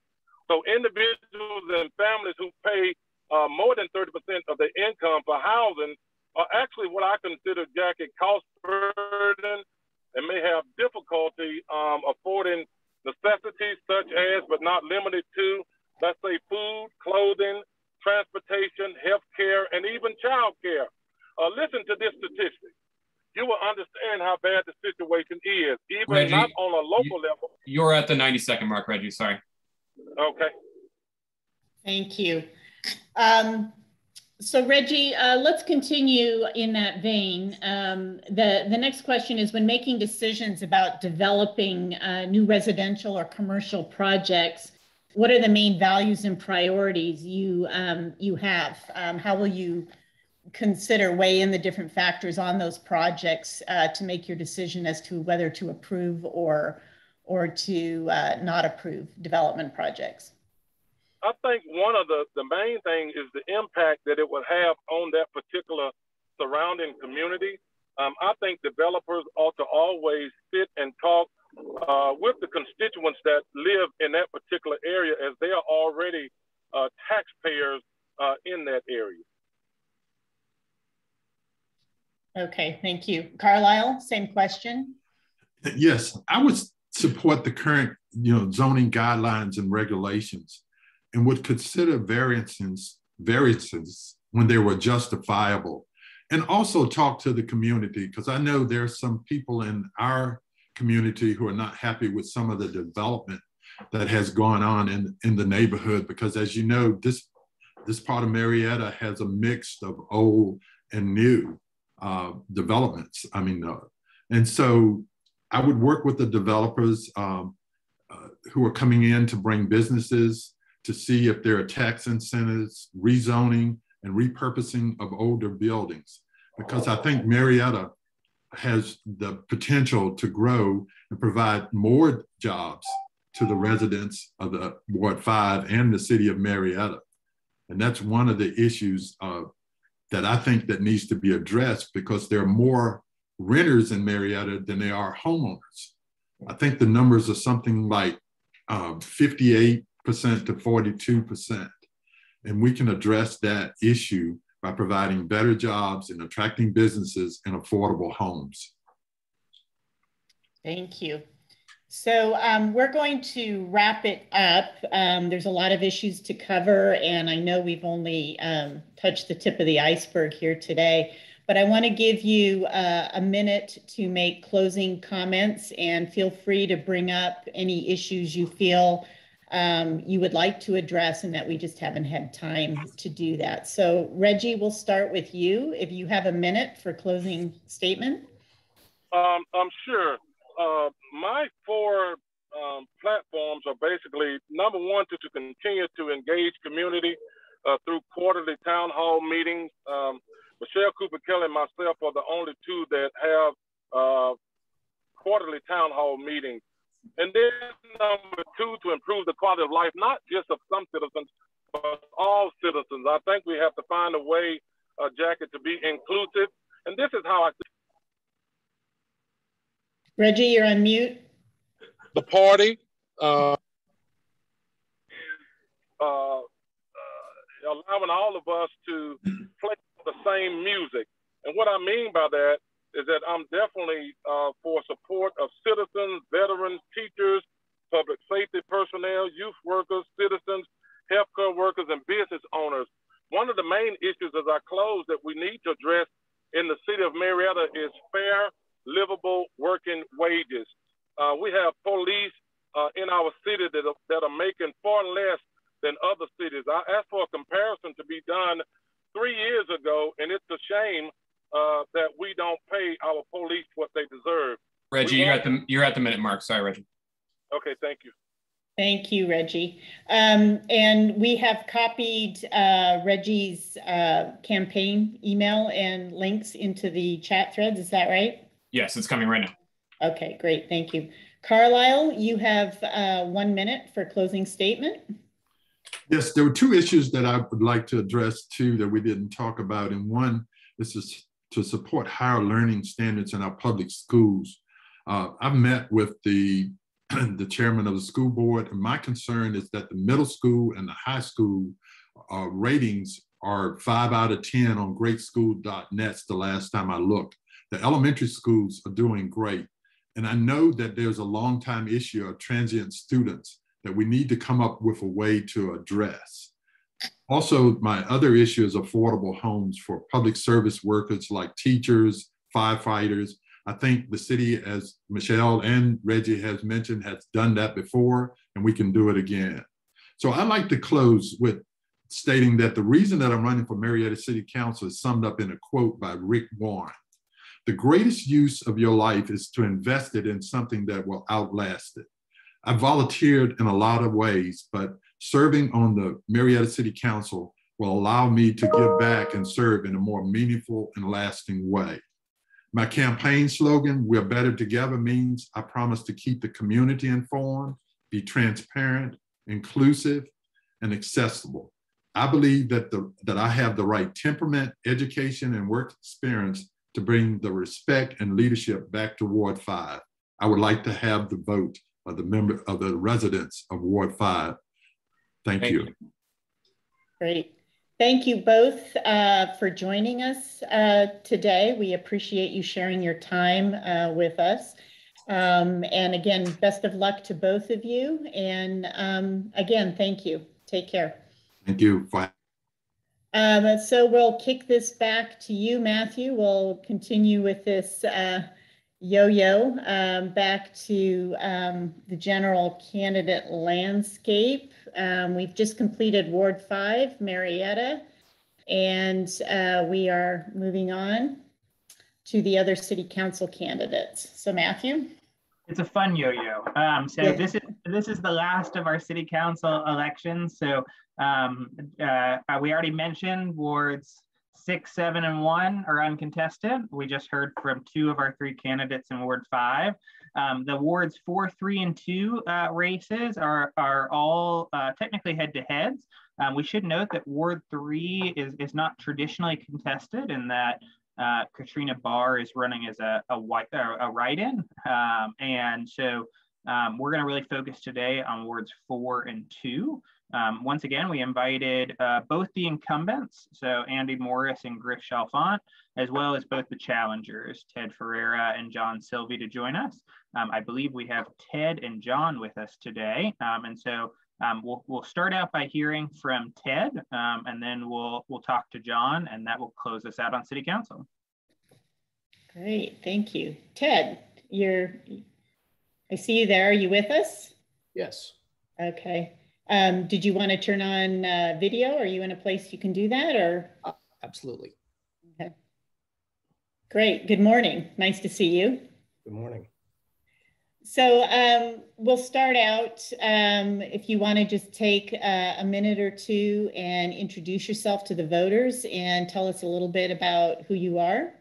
Speaker 6: So individuals and families who pay more than 30% of their income for housing are actually what I consider, Jackie, cost burden, and may have difficulty affording necessities such as, but not limited to, let's say, food, clothing, transportation, healthcare, and even childcare. Listen to this statistic. You will understand how bad the situation is, even Reggie, not on a local level.
Speaker 3: You're at the 90-second mark, Reggie, sorry.
Speaker 6: Okay.
Speaker 1: Thank you. So Reggie, let's continue in that vein. The next question is, when making decisions about developing new residential or commercial projects, what are the main values and priorities you have? How will you weigh in the different factors on those projects to make your decision as to whether to approve or to not approve development projects?
Speaker 6: I think one of the main thing is the impact that it would have on that particular surrounding community. I think developers ought to always sit and talk with the constituents that live in that particular area, as they are already taxpayers in that area.
Speaker 1: Okay, thank you. Carlisle, same question.
Speaker 5: Yes, I would support the current zoning guidelines and regulations, and would consider variances when they were justifiable, and also talk to the community, because I know there's some people in our community who are not happy with some of the development that has gone on in the neighborhood, because as you know, this part of Marietta has a mix of old and new developments. And so I would work with the developers who are coming in to bring businesses, to see if there are tax incentives, rezoning, and repurposing of older buildings. Because I think Marietta has the potential to grow and provide more jobs to the residents of the Ward 5 and the city of Marietta. And that's one of the issues that I think that needs to be addressed, because there are more renters in Marietta than there are homeowners. I think the numbers are something like 58% to 42%. And we can address that issue by providing better jobs and attracting businesses and affordable homes.
Speaker 1: Thank you. So we're going to wrap it up. There's a lot of issues to cover, and I know we've only touched the tip of the iceberg here today. but I want to give you a minute to make closing comments, and feel free to bring up any issues you feel you would like to address and that we just haven't had time to do that. So Reggie, we'll start with you. If you have a minute for closing statement.
Speaker 6: I'm sure. My four platforms are basically, number one, to continue to engage community through quarterly town hall meetings. Michelle Cooper Kelly and myself are the only two that have quarterly town hall meetings. And then number two, to improve the quality of life, not just of some citizens, but all citizens. I think we have to find a way, Jackie, to be inclusive. And this is how I think.
Speaker 1: Reggie, you're on mute.
Speaker 6: The party, allowing all of us to play the same music. And what I mean by that is that I'm definitely for support of citizens, veterans, teachers, public safety personnel, youth workers, citizens, healthcare workers, and business owners. One of the main issues as I close that we need to address in the city of Marietta is fair, livable working wages. We have police in our city that are making far less than other cities. I asked for a comparison to be done 3 years ago, and it's a shame that we don't pay our police what they deserve.
Speaker 3: Reggie, you're at the minute mark. Sorry, Reggie.
Speaker 6: Okay, thank you.
Speaker 1: Thank you, Reggie. And we have copied Reggie's campaign email and links into the chat threads. Is that right?
Speaker 3: Yes, it's coming right now.
Speaker 1: Okay, great. Thank you. Carlisle, you have 1 minute for closing statement.
Speaker 5: Yes, there were two issues that I would like to address too that we didn't talk about. And one is to support higher learning standards in our public schools. I've met with the chairman of the school board, and my concern is that the middle school and the high school ratings are 5 out of 10 on greatschool.net the last time I looked. The elementary schools are doing great. And I know that there's a long time issue of transient students that we need to come up with a way to address. Also, my other issue is affordable homes for public service workers like teachers, firefighters. I think the city, as Michelle and Reggie has mentioned, has done that before, and we can do it again. So I'd like to close with stating that the reason that I'm running for Marietta City Council is summed up in a quote by Rick Warren. The greatest use of your life is to invest it in something that will outlast it. I volunteered in a lot of ways, but serving on the Marietta City Council will allow me to give back and serve in a more meaningful and lasting way. My campaign slogan, "We're Better Together," means I promise to keep the community informed, be transparent, inclusive, and accessible. I believe that I have the right temperament, education, and work experience to bring the respect and leadership back to Ward 5. I would like to have the vote of the residents of Ward 5. Thank you.
Speaker 1: Great. Thank you both for joining us today. We appreciate you sharing your time with us. And again, best of luck to both of you. And again, thank you. Take care.
Speaker 5: Thank you. Bye.
Speaker 1: So we'll kick this back to you, Matthew. We'll continue with this yo-yo back to the general candidate landscape. We've just completed Ward 5, Marietta, and we are moving on to the other city council candidates. So Matthew?
Speaker 2: It's a fun yo-yo. So yeah. This is the last of our city council elections. So we already mentioned wards 6, 7, and 1 are uncontested. We just heard from 2 of our 3 candidates in Ward 5. The wards 4, 3, and 2 races are all technically head-to-heads. We should note that Ward 3 is not traditionally contested, in that Katrina Barr is running as a write-in. And so we're going to really focus today on wards 4 and 2. Once again, we invited both the incumbents, so Andy Morris and Griff Chalfant, as well as both the challengers, Ted Ferreira and John Sylvie, to join us. I believe we have Ted and John with us today. And so we'll start out by hearing from Ted, and then we'll talk to John, and that will close us out on City Council.
Speaker 1: Great, thank you. Ted, I see you there. Are you with us?
Speaker 7: Yes.
Speaker 1: Okay. Did you want to turn on video? Are you in a place you can do that, or?
Speaker 7: Absolutely.
Speaker 1: Okay. Great. Good morning. Nice to see you.
Speaker 7: Good morning.
Speaker 1: So we'll start out. If you want to just take a minute or two and introduce yourself to the voters and tell us a little bit about who you are.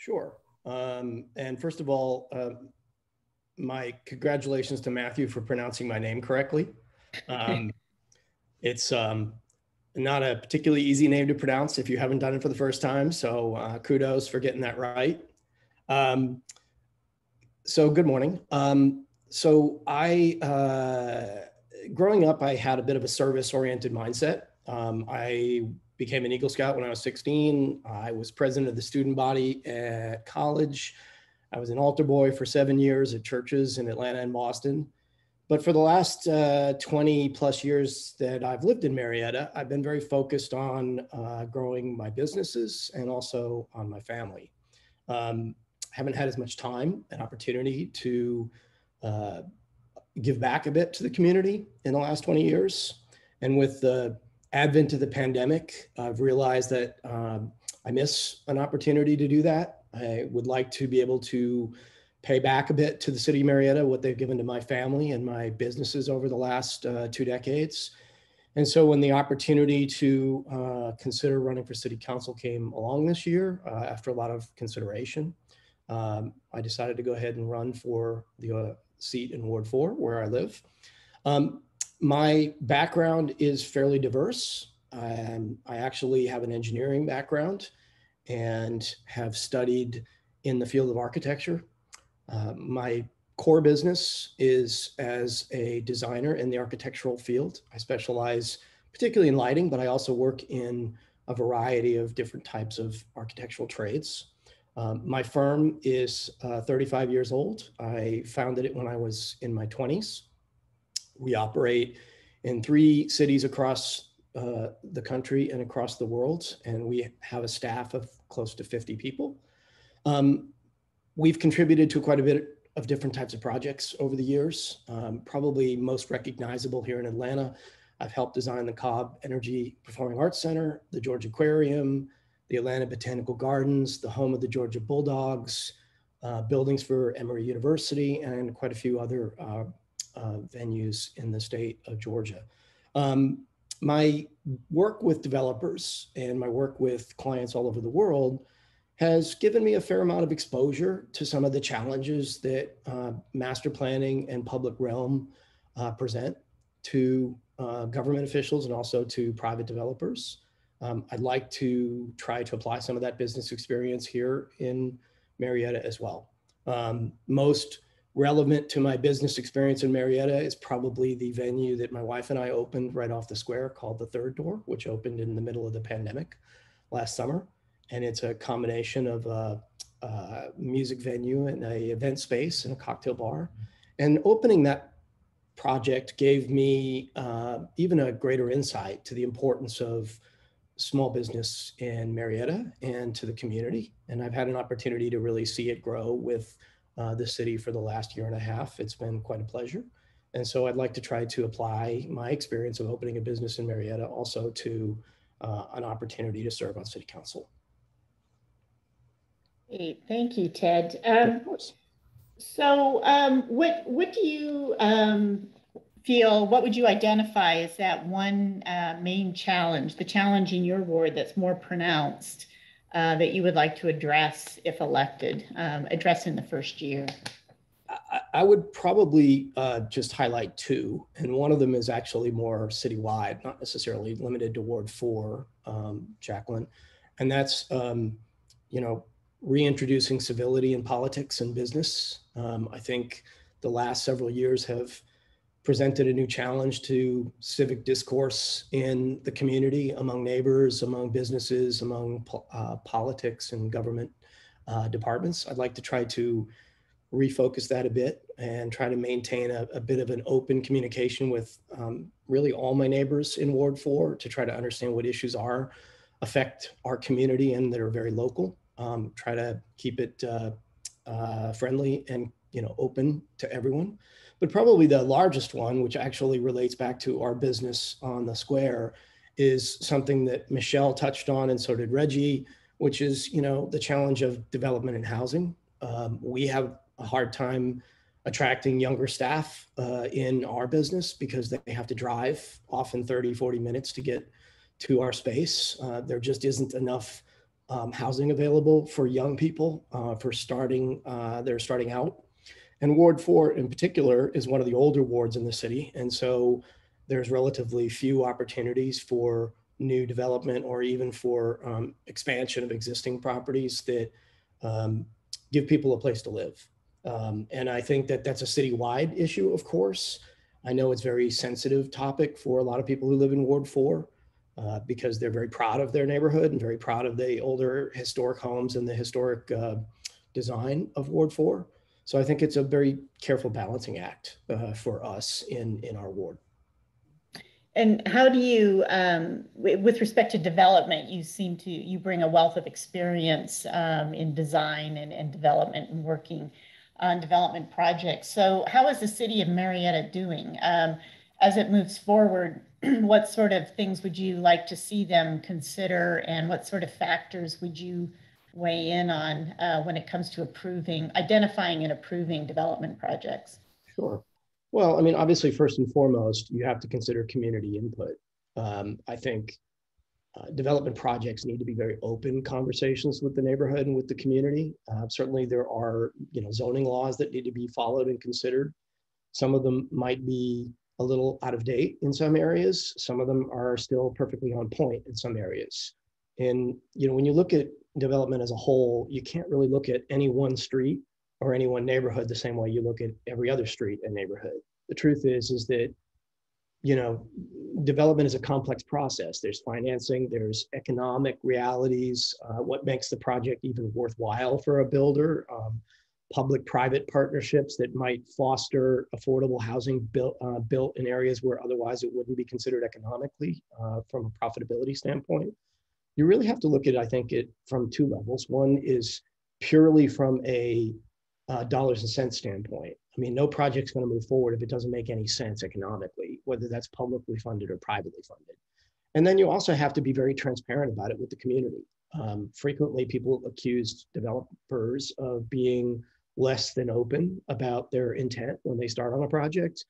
Speaker 7: Sure. And first of all, my congratulations to Matthew for pronouncing my name correctly. It's not a particularly easy name to pronounce if you haven't done it for the first time. So kudos for getting that right. So good morning. So growing up, I had a bit of a service-oriented mindset. I became an Eagle Scout when I was 16. I was president of the student body at college. I was an altar boy for 7 years at churches in Atlanta and Boston. But for the last 20 plus years that I've lived in Marietta, I've been very focused on growing my businesses and also on my family. Haven't had as much time and opportunity to give back a bit to the community in the last 20 years. And with the advent of the pandemic, I've realized that I miss an opportunity to do that. I would like to be able to pay back a bit to the city of Marietta, what they've given to my family and my businesses over the last 2 decades. And so when the opportunity to consider running for city council came along this year, after a lot of consideration, I decided to go ahead and run for the seat in Ward 4, where I live. My background is fairly diverse. I actually have an engineering background and have studied in the field of architecture. My core business is as a designer in the architectural field. I specialize particularly in lighting, but I also work in a variety of different types of architectural trades. My firm is 35 years old. I founded it when I was in my 20s. We operate in 3 cities across the country and across the world, and we have a staff of close to 50 people. We've contributed to quite a bit of different types of projects over the years. Probably most recognizable here in Atlanta, I've helped design the Cobb Energy Performing Arts Center, the Georgia Aquarium, the Atlanta Botanical Gardens, the home of the Georgia Bulldogs, buildings for Emory University, and quite a few other venues in the state of Georgia. My work with developers and my work with clients all over the world has given me a fair amount of exposure to some of the challenges that master planning and public realm present to government officials and also to private developers. I'd like to try to apply some of that business experience here in Marietta as well. Most relevant to my business experience in Marietta is probably the venue that my wife and I opened right off the square called the Third Door, which opened in the middle of the pandemic last summer. And it's a combination of a music venue and an event space and a cocktail bar. And opening that project gave me even a greater insight to the importance of small business in Marietta and to the community. And I've had an opportunity to really see it grow with the city for the last 1.5 years. It's been quite a pleasure. And so I'd like to try to apply my experience of opening a business in Marietta also to an opportunity to serve on city council.
Speaker 1: Great, thank you, Ted.
Speaker 7: Of course.
Speaker 1: So what do you feel, what would you identify as that one main challenge, the challenge in your ward that's more pronounced that you would like to address if elected, address in the first year?
Speaker 7: I would probably just highlight 2, and one of them is actually more citywide, not necessarily limited to Ward 4, Jacqueline, and that's, you know, reintroducing civility in politics and business. I think the last several years have presented a new challenge to civic discourse in the community, among neighbors, among businesses, among politics and government departments. I'd like to try to refocus that a bit and try to maintain a bit of an open communication with really all my neighbors in Ward 4 to try to understand what issues affect our community and that are very local. try to keep it friendly and open to everyone. But probably the largest one, which actually relates back to our business on the square, is something that Michelle touched on, and so did Reggie, which is the challenge of development and housing. We have a hard time attracting younger staff in our business because they have to drive often 30, 40 minutes to get to our space. There just isn't enough housing available for young people for they're starting out. And Ward 4 in particular is one of the older wards in the city. And so there's relatively few opportunities for new development or even for expansion of existing properties that give people a place to live. And I think that that's a citywide issue, of course. I know it's a very sensitive topic for a lot of people who live in Ward 4 because they're very proud of their neighborhood and very proud of the older historic homes and the historic design of Ward 4. So I think it's a very careful balancing act for us in our ward.
Speaker 1: And how do you, with respect to development, you bring a wealth of experience in design and development and working on development projects. So how is the city of Marietta doing as it moves forward? What sort of things would you like to see them consider, and what sort of factors would you weigh in on when it comes to identifying and approving development projects?
Speaker 7: Sure. Well, I mean, obviously, first and foremost, you have to consider community input. I think development projects need to be very open conversations with the neighborhood and with the community. Certainly, there are zoning laws that need to be followed and considered. Some of them might be a little out of date in some areas. Some of them are still perfectly on point in some areas. And when you look at development as a whole, you can't really look at any one street or any one neighborhood the same way you look at every other street and neighborhood. The truth is that, development is a complex process. There's financing, there's economic realities, what makes the project even worthwhile for a builder, public-private partnerships that might foster affordable housing built in areas where otherwise it wouldn't be considered economically from a profitability standpoint. You really have to look at, I think, it from two levels. One is purely from a dollars and cents standpoint. I mean, no project's going to move forward if it doesn't make any sense economically, whether that's publicly funded or privately funded. And then you also have to be very transparent about it with the community. Frequently, people accuse developers of being less than open about their intent when they start on a project.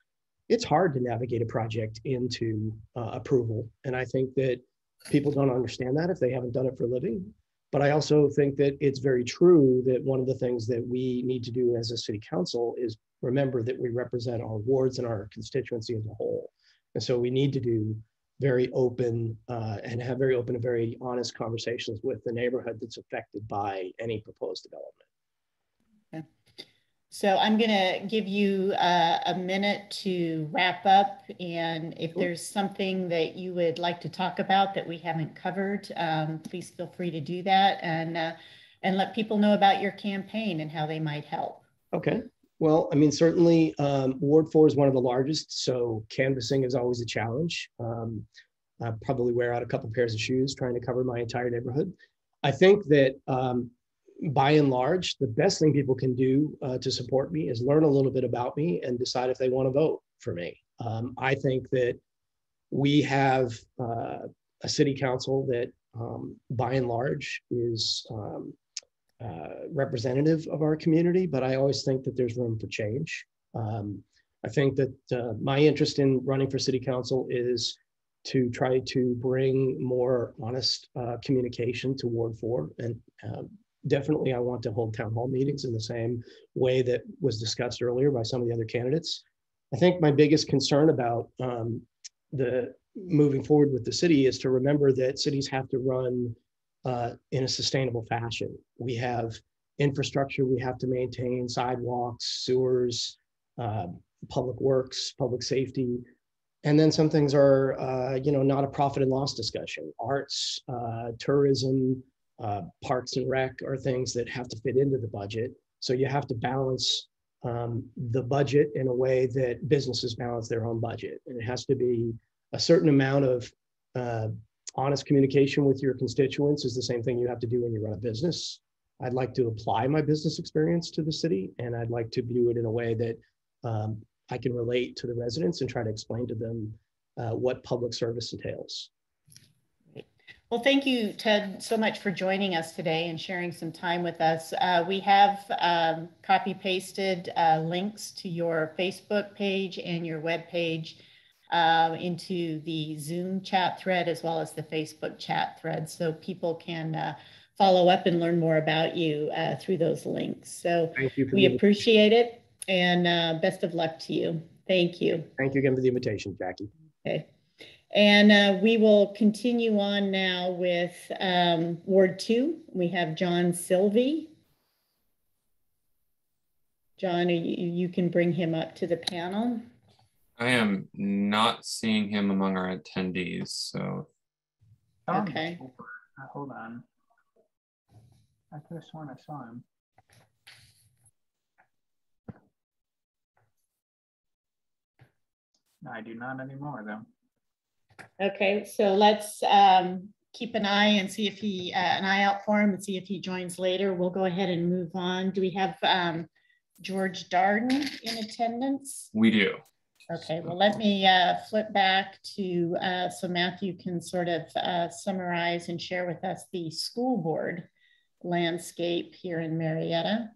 Speaker 7: It's hard to navigate a project into approval. And I think that people don't understand that if they haven't done it for a living. But I also think that it's very true that one of the things that we need to do as a city council is remember that we represent our wards and our constituency as a whole. And so we need to do very open and have very open and very honest conversations with the neighborhood that's affected by any proposed development.
Speaker 1: Okay. So I'm going to give you a minute to wrap up, and if there's something that you would like to talk about that we haven't covered, please feel free to do that and let people know about your campaign and how they might help.
Speaker 7: Okay. Well, I mean, certainly Ward 4 is one of the largest, so canvassing is always a challenge. I probably wear out a couple pairs of shoes trying to cover my entire neighborhood. I think that by and large, the best thing people can do to support me is learn a little bit about me and decide if they want to vote for me. I think that we have a city council that by and large is representative of our community, but I always think that there's room for change. I think that my interest in running for city council is to try to bring more honest communication to Ward 4. And definitely I want to hold town hall meetings in the same way that was discussed earlier by some of the other candidates. I think my biggest concern about the moving forward with the city is to remember that cities have to run in a sustainable fashion. We have infrastructure we have to maintain, sidewalks, sewers, public works, public safety. And then some things are, not a profit and loss discussion. Arts, tourism, parks and rec are things that have to fit into the budget. So you have to balance the budget in a way that businesses balance their own budget. And it has to be a certain amount of honest communication with your constituents is the same thing you have to do when you run a business. I'd like to apply my business experience to the city, and I'd like to do it in a way that I can relate to the residents and try to explain to them what public service entails.
Speaker 1: Well, thank you, Ted, so much for joining us today and sharing some time with us. We have copy pasted links to your Facebook page and your web page into the Zoom chat thread as well as the Facebook chat thread, so people can follow up and learn more about you through those links. So we appreciate it, and best of luck to you. Thank you.
Speaker 7: Thank you again for the invitation, Jackie.
Speaker 1: Okay. And we will continue on now with Ward 2. We have John Sylvie. John, you can bring him up to the panel.
Speaker 3: I am not seeing him among our attendees, so.
Speaker 1: Okay.
Speaker 2: Hold on. I could have sworn I saw him. No, I do not anymore, though.
Speaker 1: Okay, so let's keep an eye and see if he, an eye out for him and see if he joins later. We'll go ahead and move on. Do we have George Darden in attendance?
Speaker 3: We do.
Speaker 1: Okay, well, let me flip back to, so Matthew can sort of summarize and share with us the school board landscape here in Marietta.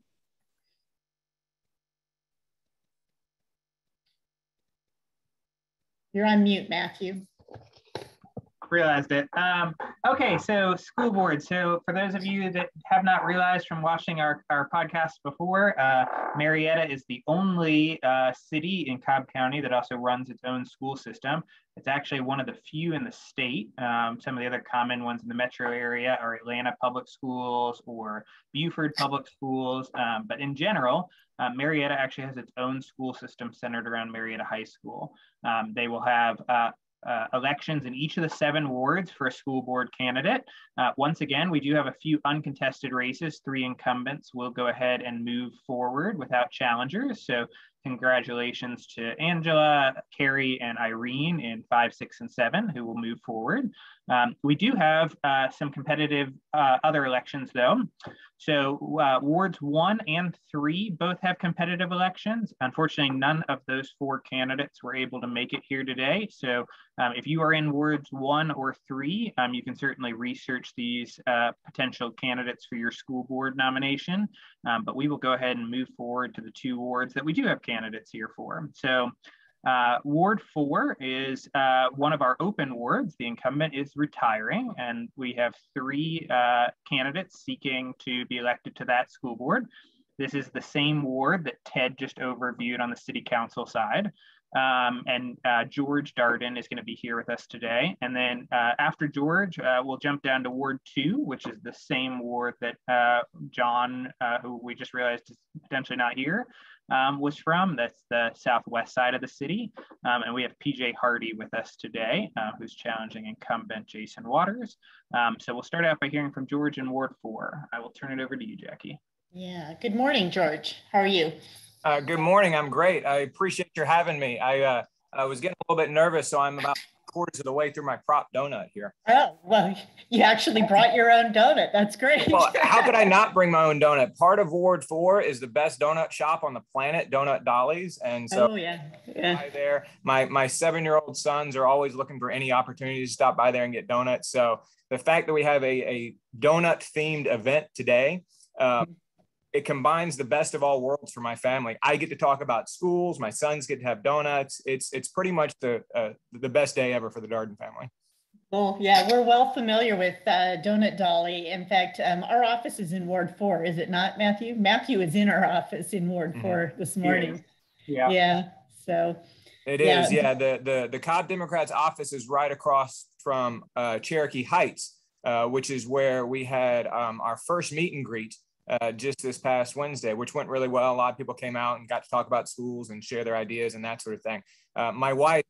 Speaker 1: You're on mute, Matthew.
Speaker 2: Realized it. Okay, so school board. So for those of you that have not realized from watching our podcast before, Marietta is the only city in Cobb County that also runs its own school system. It's actually one of the few in the state. Some of the other common ones in the metro area are Atlanta Public Schools or Buford Public Schools. But in general, Marietta actually has its own school system centered around Marietta High School. They will have elections in each of the 7 wards for a school board candidate. Once again, we do have a few uncontested races. 3 incumbents will go ahead and move forward without challengers. So congratulations to Angela, Carrie, and Irene in 5, 6, and 7 who will move forward. We do have some competitive other elections though. So wards 1 and 3 both have competitive elections. Unfortunately, none of those 4 candidates were able to make it here today. So if you are in wards 1 or 3, you can certainly research these potential candidates for your school board nomination. But we will go ahead and move forward to the 2 wards that we do have candidates here for. So Ward 4 is one of our open wards. The incumbent is retiring, and we have 3 candidates seeking to be elected to that school board. This is the same ward that Ted just overviewed on the city council side. And George Darden is going to be here with us today. And then after George, we'll jump down to Ward 2, which is the same ward that John, who we just realized is potentially not here, was from. That's the southwest side of the city. And we have PJ Hardy with us today, who's challenging incumbent Jason Waters. So we'll start out by hearing from George in Ward 4. I will turn it over to you, Jackie.
Speaker 1: Yeah, good morning, George. How are you?
Speaker 8: Good morning. I'm great. I appreciate your having me. I was getting a little bit nervous, so I'm about 3/4 of the way through my prop donut here.
Speaker 1: Oh, well, you actually brought your own donut. That's great.
Speaker 8: Well, how could I not bring my own donut? Part of Ward 4 is the best donut shop on the planet, Donut Dolly's. And so there, my 7-year-old sons are always looking for any opportunity to stop by there and get donuts. So the fact that we have a donut themed event today, it combines the best of all worlds for my family. I get to talk about schools. My sons get to have donuts. It's pretty much the best day ever for the Darden family.
Speaker 1: Well, yeah, we're well familiar with Donut Dolly. In fact, our office is in Ward 4, is it not, Matthew? Matthew is in our office in Ward 4 this morning. Yeah. So
Speaker 8: it is. Yeah. The Cobb Democrats office is right across from Cherokee Heights, which is where we had our first meet and greet just this past Wednesday, which went really well. A lot of people came out and got to talk about schools and share their ideas and that sort of thing. My wife,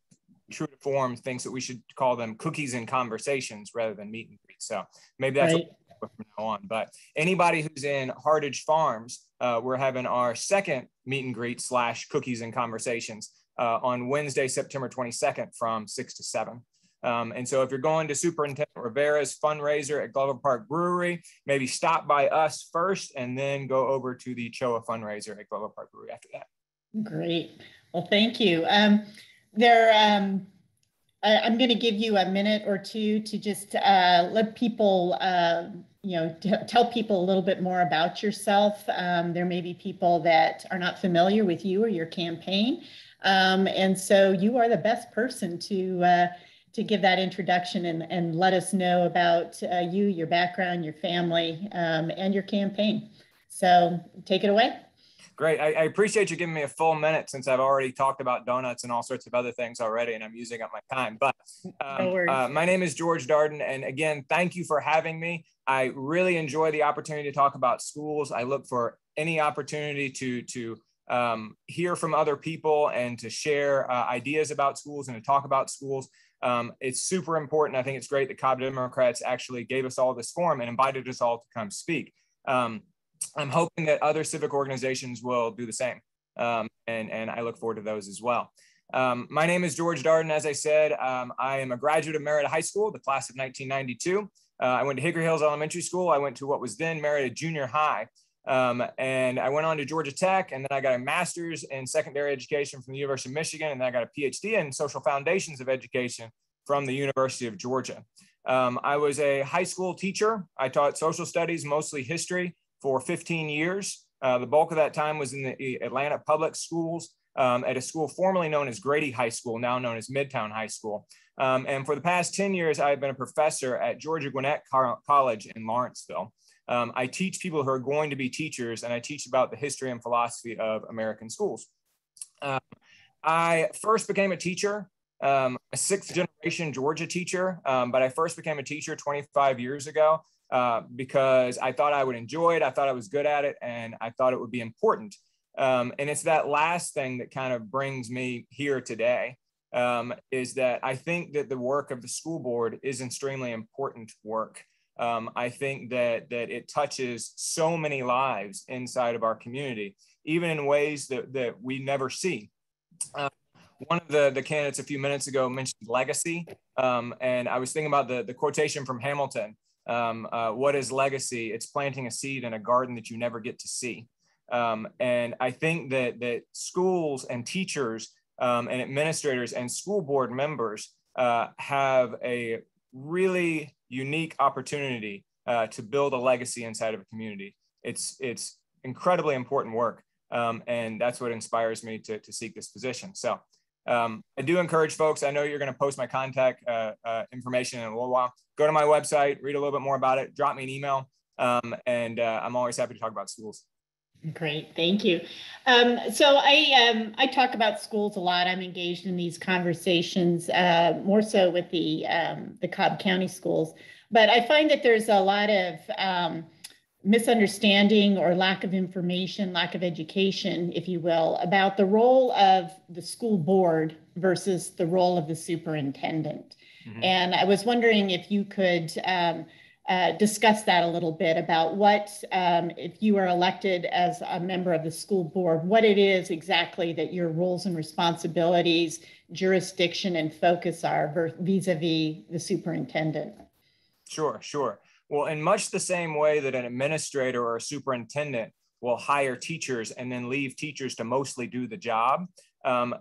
Speaker 8: true to form, thinks that we should call them cookies and conversations rather than meet and greet. So maybe that's what we'll do from now on. But anybody who's in Hardage Farms, we're having our second meet and greet / cookies and conversations on Wednesday, September 22nd from 6 to 7. And so if you're going to Superintendent Rivera's fundraiser at Glover Park Brewery, maybe stop by us first and then go over to the CHOA fundraiser at Glover Park Brewery after that.
Speaker 1: Great. Well, thank you. I'm going to give you a minute or two to just let people, tell people a little bit more about yourself. There may be people that are not familiar with you or your campaign. And so you are the best person to give that introduction and let us know about you, your background, your family, and your campaign. So take it away.
Speaker 8: Great. I appreciate you giving me a full minute since I've already talked about donuts and all sorts of other things already, and I'm using up my time. But my name is George Darden. And again, thank you for having me. I really enjoy the opportunity to talk about schools. I look for any opportunity to hear from other people and to share ideas about schools and to talk about schools. It's super important. I think it's great that Cobb Democrats actually gave us all this forum and invited us all to come speak. I'm hoping that other civic organizations will do the same. And I look forward to those as well. My name is George Darden. As I said, I am a graduate of Marietta High School, the class of 1992. I went to Hickory Hills Elementary School. I went to what was then Marietta Junior High. And I went on to Georgia Tech, and then I got a master's in secondary education from the University of Michigan, and then I got a PhD in social foundations of education from the University of Georgia. I was a high school teacher. I taught social studies, mostly history, for 15 years. The bulk of that time was in the Atlanta public schools at a school formerly known as Grady High School, now known as Midtown High School. And for the past 10 years, I've been a professor at Georgia Gwinnett College in Lawrenceville. I teach people who are going to be teachers, and I teach about the history and philosophy of American schools. I first became a teacher, a sixth generation Georgia teacher, but I first became a teacher 25 years ago. Because I thought I would enjoy it, I thought I was good at it, and I thought it would be important. And it's that last thing that kind of brings me here today, is that I think that the work of the school board is extremely important work. I think that it touches so many lives inside of our community, even in ways that we never see. One of the candidates a few minutes ago mentioned legacy, and I was thinking about the quotation from Hamilton. What is legacy? It's planting a seed in a garden that you never get to see. And I think that schools and teachers and administrators and school board members have a really unique opportunity to build a legacy inside of a community. It's incredibly important work, and that's what inspires me to seek this position. So I do encourage folks, I know you're going to post my contact information in a little while. Go to my website, read a little bit more about it, drop me an email, and I'm always happy to talk about schools.
Speaker 1: Great, thank you. So I talk about schools a lot. I'm engaged in these conversations, more so with the Cobb County schools. But I find that there's a lot of misunderstanding or lack of information, lack of education, if you will, about the role of the school board versus the role of the superintendent. Mm-hmm. And I was wondering if you could discuss that a little bit about what, if you are elected as a member of the school board, what it is exactly that your roles and responsibilities, jurisdiction, and focus are vis-a-vis the superintendent.
Speaker 8: Sure. Well, in much the same way that an administrator or a superintendent will hire teachers and then leave teachers to mostly do the job,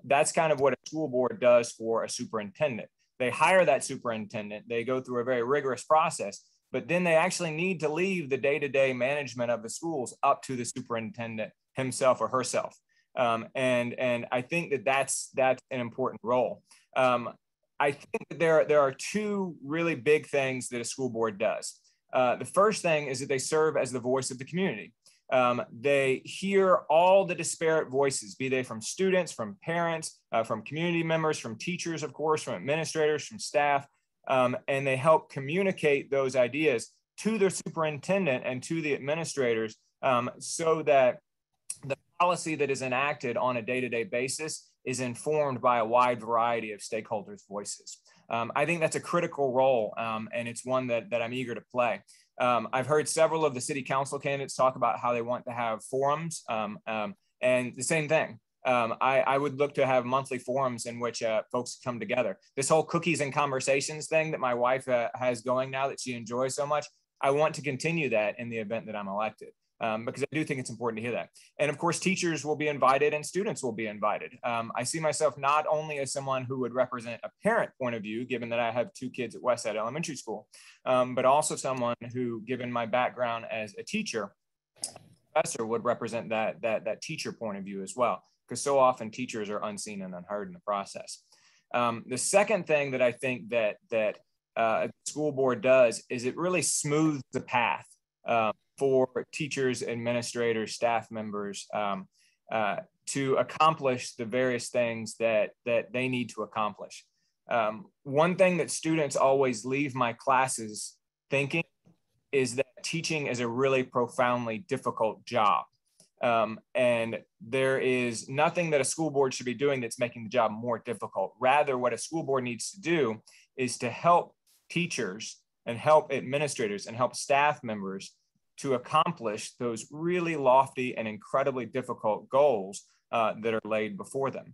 Speaker 8: that's kind of what a school board does for a superintendent. They hire that superintendent, they go through a very rigorous process, but then they actually need to leave the day-to-day management of the schools up to the superintendent himself or herself. And I think that's an important role. I think that there are two really big things that a school board does. The first thing is that they serve as the voice of the community. They hear all the disparate voices, be they from students, from parents, from community members, from teachers, of course, from administrators, from staff, and they help communicate those ideas to their superintendent and to the administrators so that the policy that is enacted on a day-to-day basis is informed by a wide variety of stakeholders' voices. I think that's a critical role, and it's one that I'm eager to play. I've heard several of the city council candidates talk about how they want to have forums, and the same thing. I would look to have monthly forums in which folks come together. This whole cookies and conversations thing that my wife has going now that she enjoys so much, I want to continue that in the event that I'm elected. Because I do think it's important to hear that. And of course, teachers will be invited and students will be invited. I see myself not only as someone who would represent a parent point of view, given that I have 2 kids at Westside Elementary School, but also someone who, given my background as a teacher, professor, would represent that teacher point of view as well, because so often teachers are unseen and unheard in the process. The second thing that I think that a school board does is it really smooths the path for teachers, administrators, staff members to accomplish the various things that they need to accomplish. One thing that students always leave my classes thinking is that teaching is a really profoundly difficult job. And there is nothing that a school board should be doing that's making the job more difficult. Rather, what a school board needs to do is to help teachers and help administrators and help staff members to accomplish those really lofty and incredibly difficult goals that are laid before them.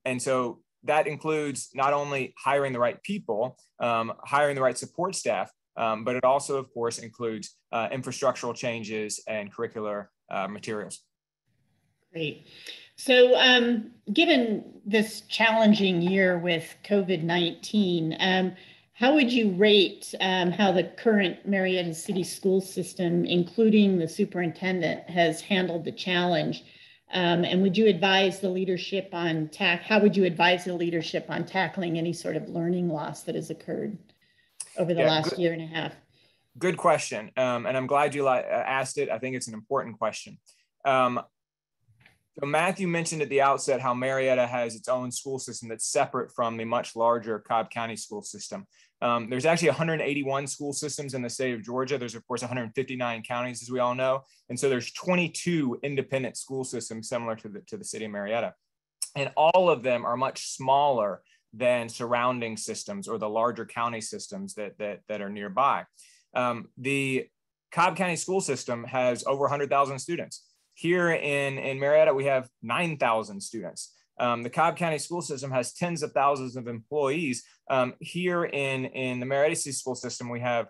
Speaker 8: And so that includes not only hiring the right people, hiring the right support staff, but it also, of course, includes infrastructural changes and curricular materials. Great.
Speaker 1: So given this challenging year with COVID-19, how would you rate how the current Marietta City school system, including the superintendent, has handled the challenge? And would you advise the leadership on how would you advise the leadership on tackling any sort of learning loss that has occurred over the last year and a half?
Speaker 8: Good question. And I'm glad you asked it. I think it's an important question. So Matthew mentioned at the outset how Marietta has its own school system that's separate from the much larger Cobb County school system. There's actually 181 school systems in the state of Georgia. There's, of course, 159 counties, as we all know. And so there's 22 independent school systems similar to the city of Marietta. And all of them are much smaller than surrounding systems or the larger county systems that are nearby. The Cobb County school system has over 100,000 students. Here in Marietta, we have 9,000 students. The Cobb County school system has tens of thousands of employees. Here in the Marietta City school system, we have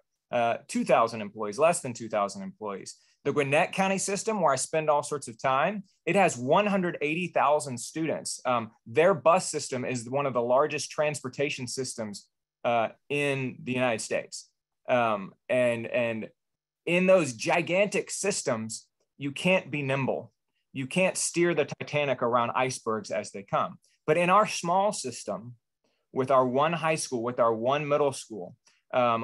Speaker 8: 2,000 employees, less than 2,000 employees. The Gwinnett County system, where I spend all sorts of time, it has 180,000 students. Their bus system is one of the largest transportation systems in the United States. And in those gigantic systems, you can't be nimble. You can't steer the Titanic around icebergs as they come. But in our small system, with our one high school, with our one middle school,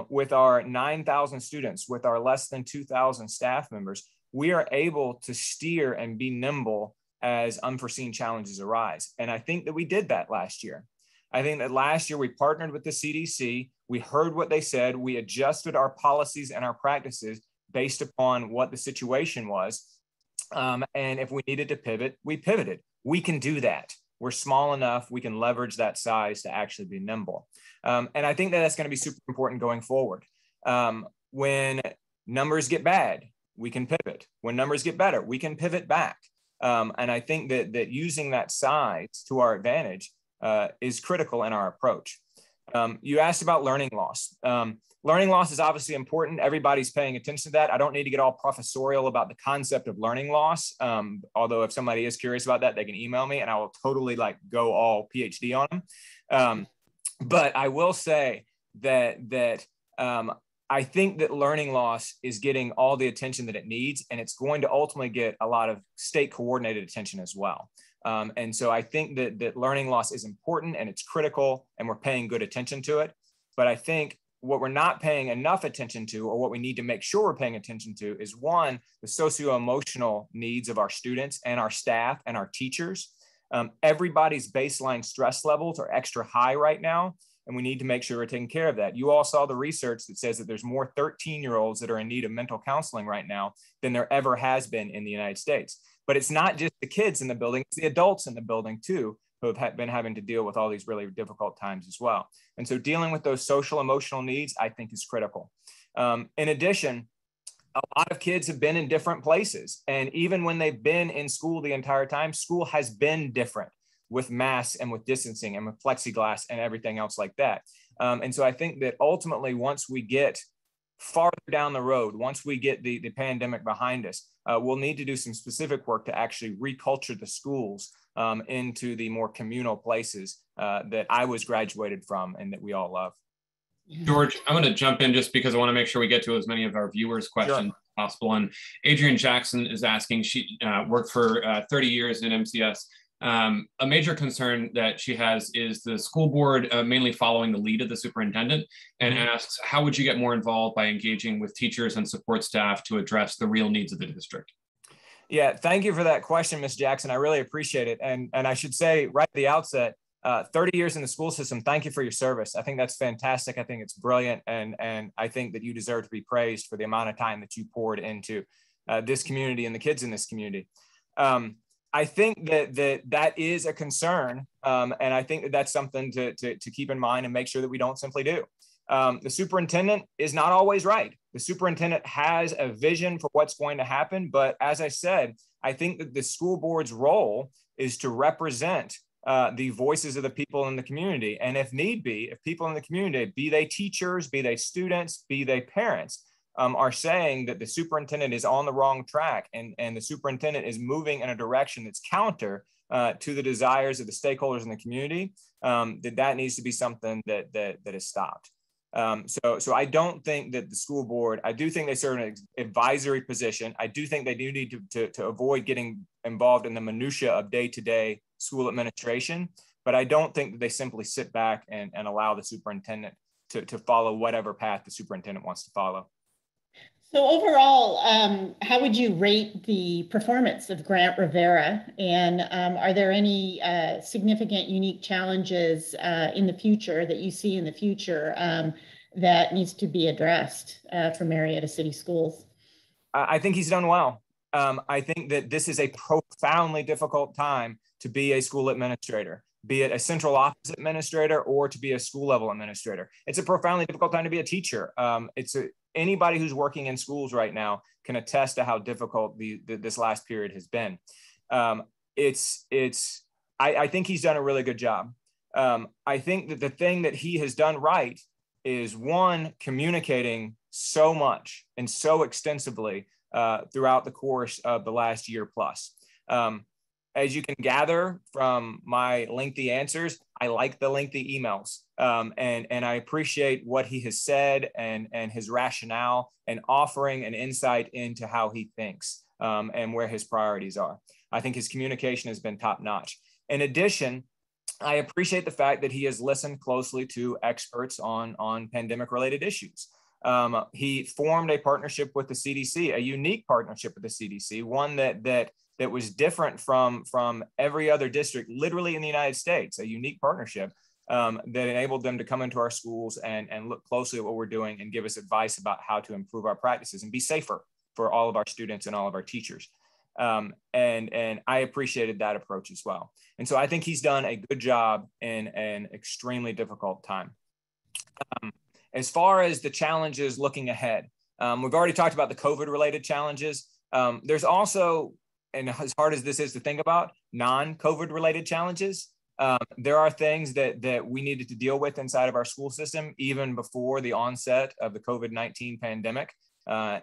Speaker 8: with our 9,000 students, with our less than 2,000 staff members, we are able to steer and be nimble as unforeseen challenges arise. And I think that we did that last year. I think that last year we partnered with the CDC, we heard what they said, we adjusted our policies and our practices based upon what the situation was. And if we needed to pivot, we pivoted. We can do that. We're small enough, we can leverage that size to actually be nimble. And I think that that's going to be super important going forward. When numbers get bad, we can pivot. When numbers get better, we can pivot back. And I think that using that size to our advantage is critical in our approach. You asked about learning loss. Learning loss is obviously important. Everybody's paying attention to that. I don't need to get all professorial about the concept of learning loss. Although if somebody is curious about that, they can email me and I will totally go all PhD on them. But I will say that I think that learning loss is getting all the attention that it needs, and it's going to ultimately get a lot of state coordinated attention as well. And so I think that learning loss is important and it's critical and we're paying good attention to it. But I think what we're not paying enough attention to, or what we need to make sure we're paying attention to, is one, the socio-emotional needs of our students and our staff and our teachers. Everybody's baseline stress levels are extra high right now, and we need to make sure we're taking care of that. You all saw the research that says that there's more 13-year-olds that are in need of mental counseling right now than there ever has been in the United States. But it's not just the kids in the building, it's the adults in the building too, who have been having to deal with all these really difficult times as well. And so dealing with those social emotional needs, I think, is critical. In addition, a lot of kids have been in different places. And even when they've been in school the entire time, school has been different with masks and with distancing and with plexiglass and everything else like that. And so I think that ultimately, once we get farther down the road, once we get the pandemic behind us, we'll need to do some specific work to actually reculture the schools into the more communal places that I was graduated from and that we all love.
Speaker 3: George, I'm going to jump in just because I want to make sure we get to as many of our viewers' questions as possible. And Adrienne Jackson is asking, she worked for 30 years in MCS. A major concern that she has is the school board mainly following the lead of the superintendent, and asks, how would you get more involved by engaging with teachers and support staff to address the real needs of the district?
Speaker 8: Yeah, thank you for that question, Ms. Jackson. I really appreciate it. And I should say right at the outset, 30 years in the school system, thank you for your service. I think that's fantastic. I think it's brilliant. And I think that you deserve to be praised for the amount of time that you poured into this community and the kids in this community. I think that is a concern. And I think that that's something to keep in mind and make sure that we don't simply do. The superintendent is not always right. The superintendent has a vision for what's going to happen. But as I said, I think that the school board's role is to represent the voices of the people in the community. And if need be, if people in the community, be they teachers, be they students, be they parents, are saying that the superintendent is on the wrong track and the superintendent is moving in a direction that's counter to the desires of the stakeholders in the community, that needs to be something that is stopped. So I don't think that the school board, I do think they serve an advisory position. I do think they do need to avoid getting involved in the minutia of day-to-day school administration, but I don't think that they simply sit back and allow the superintendent to follow whatever path the superintendent wants to follow.
Speaker 1: So overall, how would you rate the performance of Grant Rivera? And are there any significant, unique challenges in the future that you see in the future that needs to be addressed for Marietta City Schools?
Speaker 8: I think he's done well. I think that this is a profoundly difficult time to be a school administrator, be it a central office administrator or to be a school level administrator. It's a profoundly difficult time to be a teacher. Anybody who's working in schools right now can attest to how difficult this last period has been. I think he's done a really good job. I think that the thing that he has done right is, one, communicating so much and so extensively throughout the course of the last year plus. As you can gather from my lengthy answers, I like the lengthy emails, and I appreciate what he has said and his rationale and offering an insight into how he thinks and where his priorities are. I think his communication has been top notch. In addition, I appreciate the fact that he has listened closely to experts on pandemic related issues. He formed a partnership with the CDC, a unique partnership with the CDC, one that was different from every other district, literally in the United States, a unique partnership that enabled them to come into our schools and look closely at what we're doing and give us advice about how to improve our practices and be safer for all of our students and all of our teachers. And I appreciated that approach as well. And so I think he's done a good job in an extremely difficult time. As far as the challenges looking ahead, we've already talked about the COVID related challenges. There's also, and as hard as this is to think about, non-COVID related challenges. There are things that we needed to deal with inside of our school system even before the onset of the COVID-19 pandemic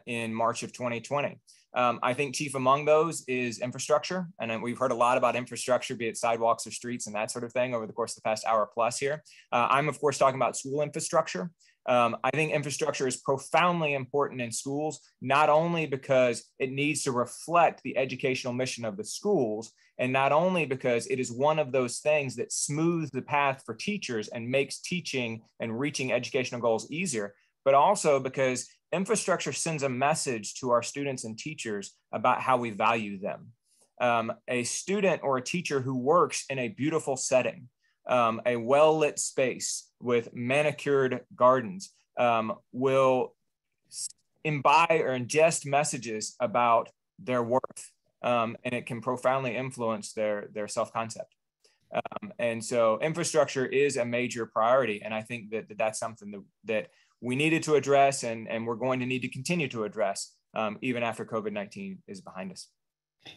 Speaker 8: in March of 2020. I think chief among those is infrastructure. And we've heard a lot about infrastructure, be it sidewalks or streets and that sort of thing over the course of the past hour plus here. I'm of course talking about school infrastructure. I think infrastructure is profoundly important in schools, not only because it needs to reflect the educational mission of the schools, and not only because it is one of those things that smooths the path for teachers and makes teaching and reaching educational goals easier, but also because infrastructure sends a message to our students and teachers about how we value them. A student or a teacher who works in a beautiful setting, a well-lit space with manicured gardens, will imbibe or ingest messages about their worth, and it can profoundly influence their self-concept. And so infrastructure is a major priority, and I think that that's something that we needed to address and we're going to need to continue to address even after COVID-19 is behind us.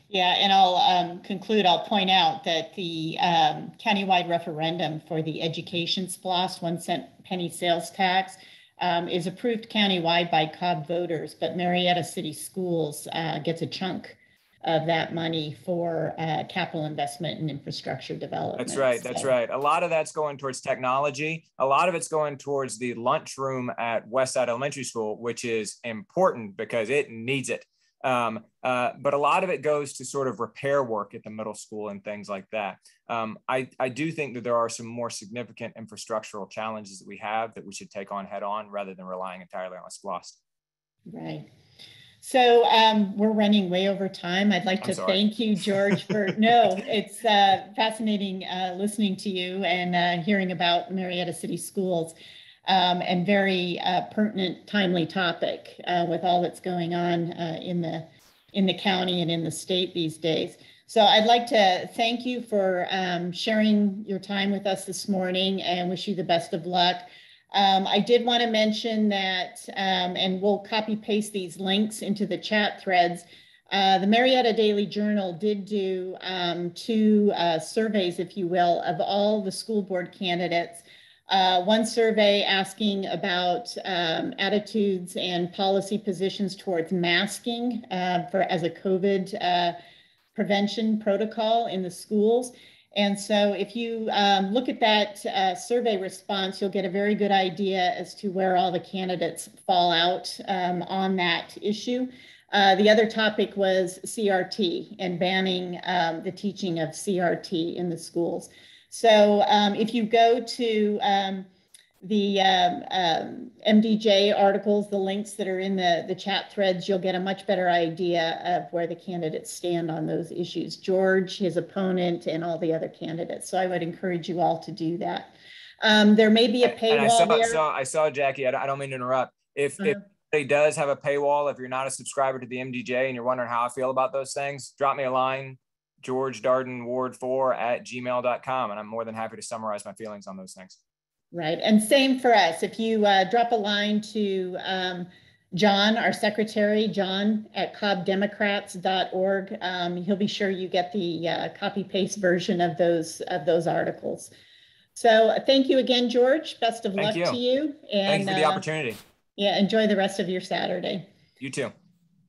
Speaker 1: Yeah, and I'll conclude, I'll point out that the countywide referendum for the education SPLOST 1 cent penny sales tax is approved countywide by Cobb voters, but Marietta City Schools gets a chunk of that money for capital investment and infrastructure development.
Speaker 8: That's right. That's right. A lot of that's going towards technology. A lot of it's going towards the lunchroom at Westside Elementary School, which is important because it needs it. But a lot of it goes to sort of repair work at the middle school and things like that. I do think that there are some more significant infrastructural challenges that we have that we should take on head on rather than relying entirely on a SPLOST.
Speaker 1: Right. So we're running way over time. I'd like to thank you, George, for, no, it's fascinating listening to you and hearing about Marietta City Schools, and very pertinent, timely topic with all that's going on in the county and in the state these days. So I'd like to thank you for sharing your time with us this morning and wish you the best of luck. I did want to mention that, and we'll copy paste these links into the chat threads. The Marietta Daily Journal did do 2 surveys, if you will, of all the school board candidates. One survey asking about attitudes and policy positions towards masking as a COVID prevention protocol in the schools. And so if you look at that survey response, you'll get a very good idea as to where all the candidates fall out on that issue. The other topic was CRT and banning the teaching of CRT in the schools. So if you go to the MDJ articles, the links that are in the chat threads, you'll get a much better idea of where the candidates stand on those issues. George, his opponent, and all the other candidates. So I would encourage you all to do that. There may be a paywall there.
Speaker 8: I saw Jackie, I don't mean to interrupt. If it does have a paywall, if you're not a subscriber to the MDJ and you're wondering how I feel about those things, drop me a line, georgedardenward4@gmail.com, and I'm more than happy to summarize my feelings on those things.
Speaker 1: Right, and same for us. If you drop a line to John, our secretary, John at cobbdemocrats.org, he'll be sure you get the copy-paste version of those articles. So thank you again, George. Best of luck to you. And
Speaker 8: thank you for the opportunity.
Speaker 1: Yeah, enjoy the rest of your Saturday.
Speaker 8: You too.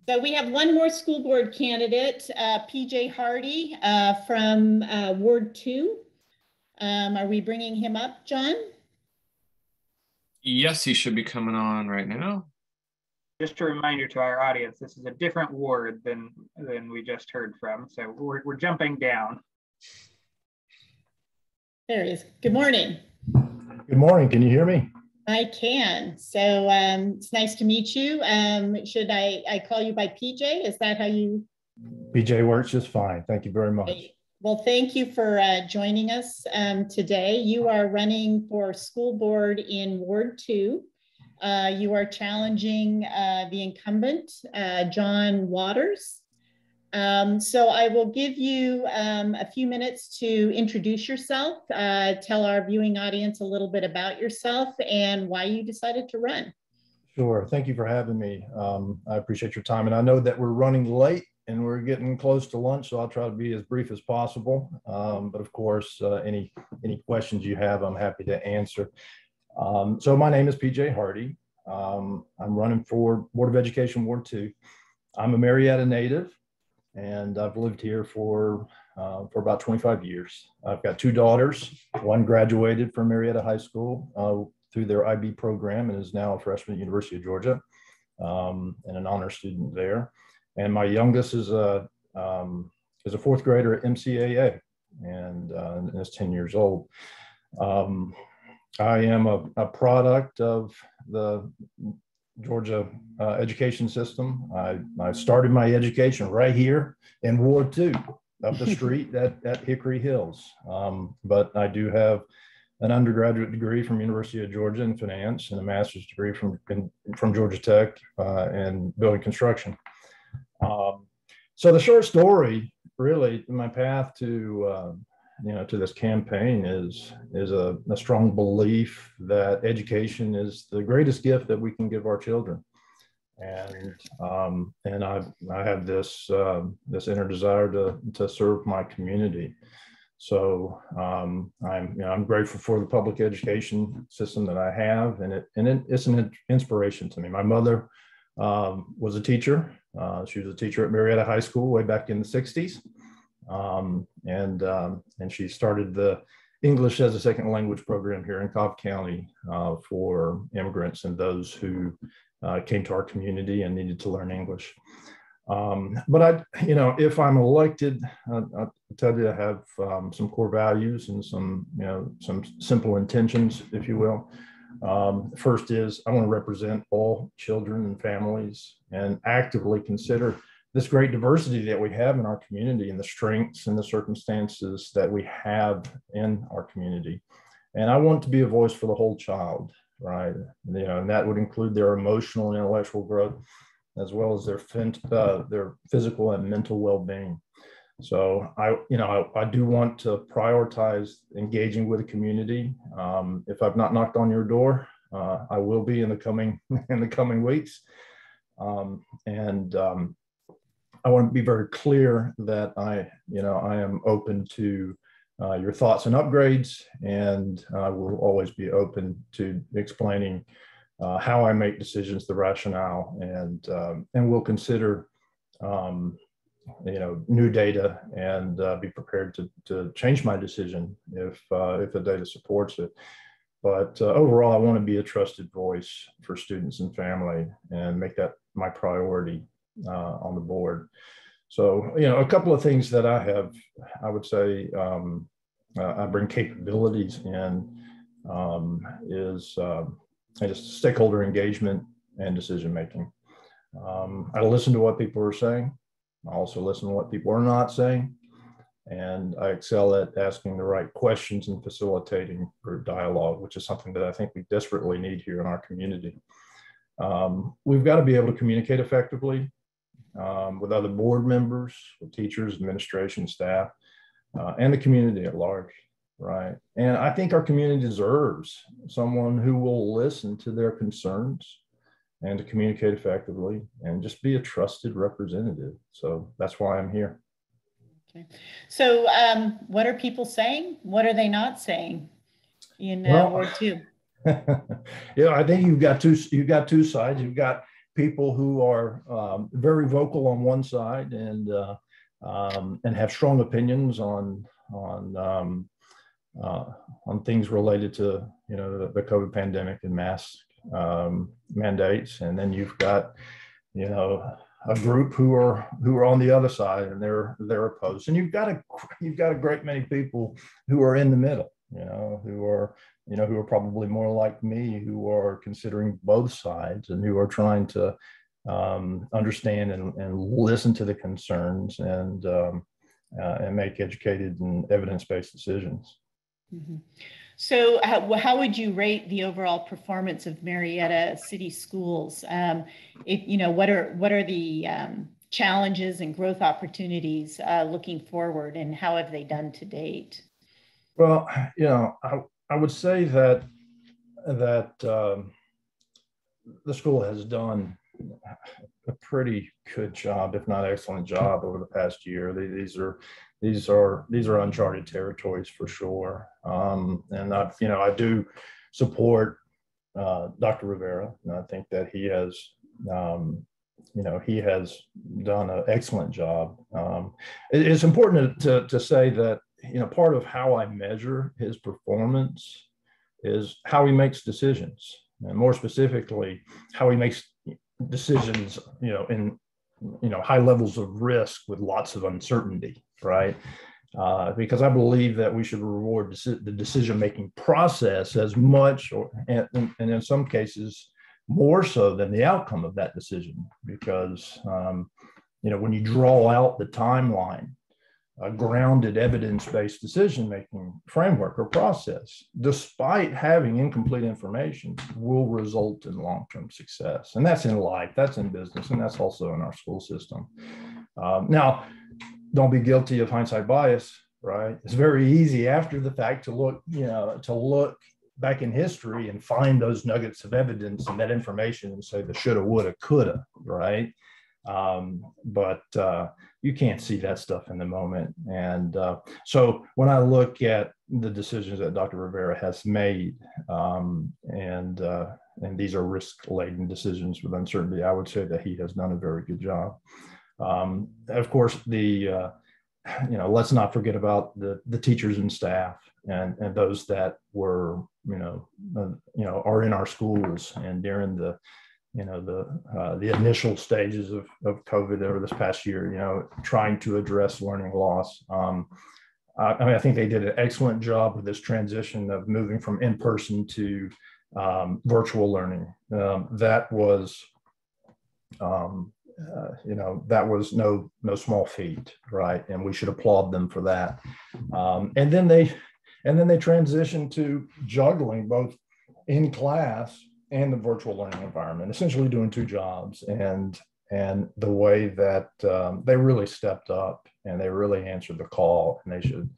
Speaker 1: So we have one more school board candidate, PJ Hardy from Ward 2. Are we bringing him up, John?
Speaker 3: Yes, he should be coming on right now.
Speaker 2: Just a reminder to our audience, this is a different ward than we just heard from. So we're jumping down.
Speaker 1: There he is. Good morning.
Speaker 9: Good morning. Can you hear me?
Speaker 1: I can. So it's nice to meet you. Should I call you by PJ? Is that how you?
Speaker 9: PJ works just fine. Thank you very much.
Speaker 1: Well, thank you for joining us today. You are running for school board in Ward 2. You are challenging the incumbent, John Waters. So I will give you a few minutes to introduce yourself, tell our viewing audience a little bit about yourself and why you decided to run.
Speaker 9: Sure. Thank you for having me. I appreciate your time. And I know that we're running late and we're getting close to lunch, so I'll try to be as brief as possible. But of course, any questions you have, I'm happy to answer. So my name is PJ Hardy. I'm running for Board of Education Ward 2. I'm a Marietta native, and I've lived here for about 25 years. I've got 2 daughters. One graduated from Marietta High School through their IB program and is now a freshman at University of Georgia and an honor student there. And my youngest is a 4th grader at MCAA and is 10 years old. I am a product of the Georgia education system. I started my education right here in Ward 2, up the street at Hickory Hills. But I do have an undergraduate degree from University of Georgia in finance and a master's degree from Georgia Tech in building construction. So the short story, really, my path to to this campaign is a strong belief that education is the greatest gift that we can give our children. And I have this this inner desire to serve my community. So I'm grateful for the public education system that I have, and it's an inspiration to me. My mother was a teacher. She was a teacher at Marietta High School way back in the 60s. And she started the English as a second language program here in Cobb County for immigrants and those who came to our community and needed to learn English. But if I'm elected, I'll tell you I have some core values and some simple intentions, if you will. First is I want to represent all children and families and actively consider this great diversity that we have in our community and the strengths and the circumstances that we have in our community. And I want to be a voice for the whole child, right? And that would include their emotional and intellectual growth, as well as their physical and mental well-being. So I do want to prioritize engaging with the community. If I've not knocked on your door, I will be in the coming weeks. I want to be very clear that I am open to your thoughts and upgrades, and I will always be open to explaining how I make decisions, the rationale, and we'll consider new data and be prepared to change my decision if the data supports it. But overall, I want to be a trusted voice for students and family and make that my priority on the board. So, a couple of things that I would say I bring capabilities in is just stakeholder engagement and decision-making. I listen to what people are saying. I also listen to what people are not saying. And I excel at asking the right questions and facilitating group dialogue, which is something that I think we desperately need here in our community. We've got to be able to communicate effectively with other board members, with teachers, administration, staff, and the community at large, right? And I think our community deserves someone who will listen to their concerns and to communicate effectively and just be a trusted representative. So that's why I'm here.
Speaker 1: Okay. So what are people saying? What are they not saying in Ward 2?
Speaker 9: I think you've got two sides. You've got people who are very vocal on one side and have strong opinions on things related to the COVID pandemic and mask mandates, and then you've got a group who are on the other side and they're opposed, and you've got a great many people who are in the middle, who are probably more like me, who are considering both sides and who are trying to understand and listen to the concerns and make educated and evidence-based decisions.
Speaker 1: Mm-hmm. So how would you rate the overall performance of Marietta City Schools? What are the challenges and growth opportunities looking forward, and how have they done to date?
Speaker 9: Well, I would say that the school has done a pretty good job, if not excellent job, over the past year. These are uncharted territories for sure, and I do support Dr. Rivera, and I think that he has done an excellent job. It's important to say that part of how I measure his performance is how he makes decisions, and more specifically, how he makes decisions, in high levels of risk with lots of uncertainty, right? Because I believe that we should reward the decision-making process as much, and in some cases, more so than the outcome of that decision. Because when you draw out the timeline, a grounded evidence-based decision-making framework or process, despite having incomplete information, will result in long-term success. And that's in life, that's in business, and that's also in our school system. Now, don't be guilty of hindsight bias, right? It's very easy after the fact to look back in history and find those nuggets of evidence and that information and say the shoulda, woulda, coulda, right? But you can't see that stuff in the moment. And so when I look at the decisions that Dr. Rivera has made, and these are risk-laden decisions with uncertainty, I would say that he has done a very good job. Of course, let's not forget about the teachers and staff and those that were, are in our schools and during the initial stages of COVID over this past year, trying to address learning loss. I think they did an excellent job with this transition of moving from in-person to virtual learning. That was no small feat, right? And we should applaud them for that. And then they transitioned to juggling both in class and the virtual learning environment, essentially doing two jobs. And the way that they really stepped up and they really answered the call, and they should,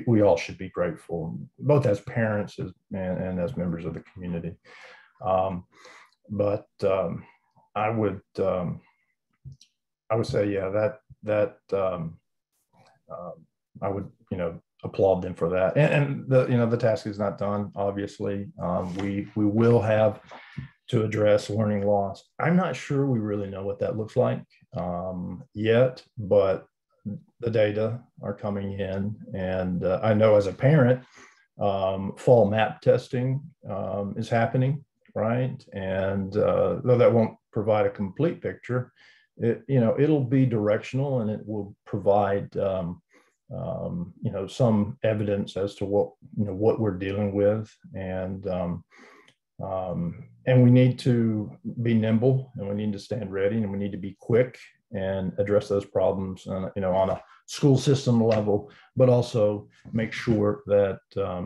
Speaker 9: we all should be grateful, both as parents and as members of the community. But I would say, yeah, that I would, applaud them for that. And the task is not done, obviously. We will have to address learning loss. I'm not sure we really know what that looks like yet, but the data are coming in. And I know as a parent, fall map testing is happening, right? And though that won't provide a complete picture, it'll be directional, and it will provide some evidence as to what we're dealing with, and we need to be nimble, and we need to stand ready, and we need to be quick and address those problems on a school system level, but also make sure that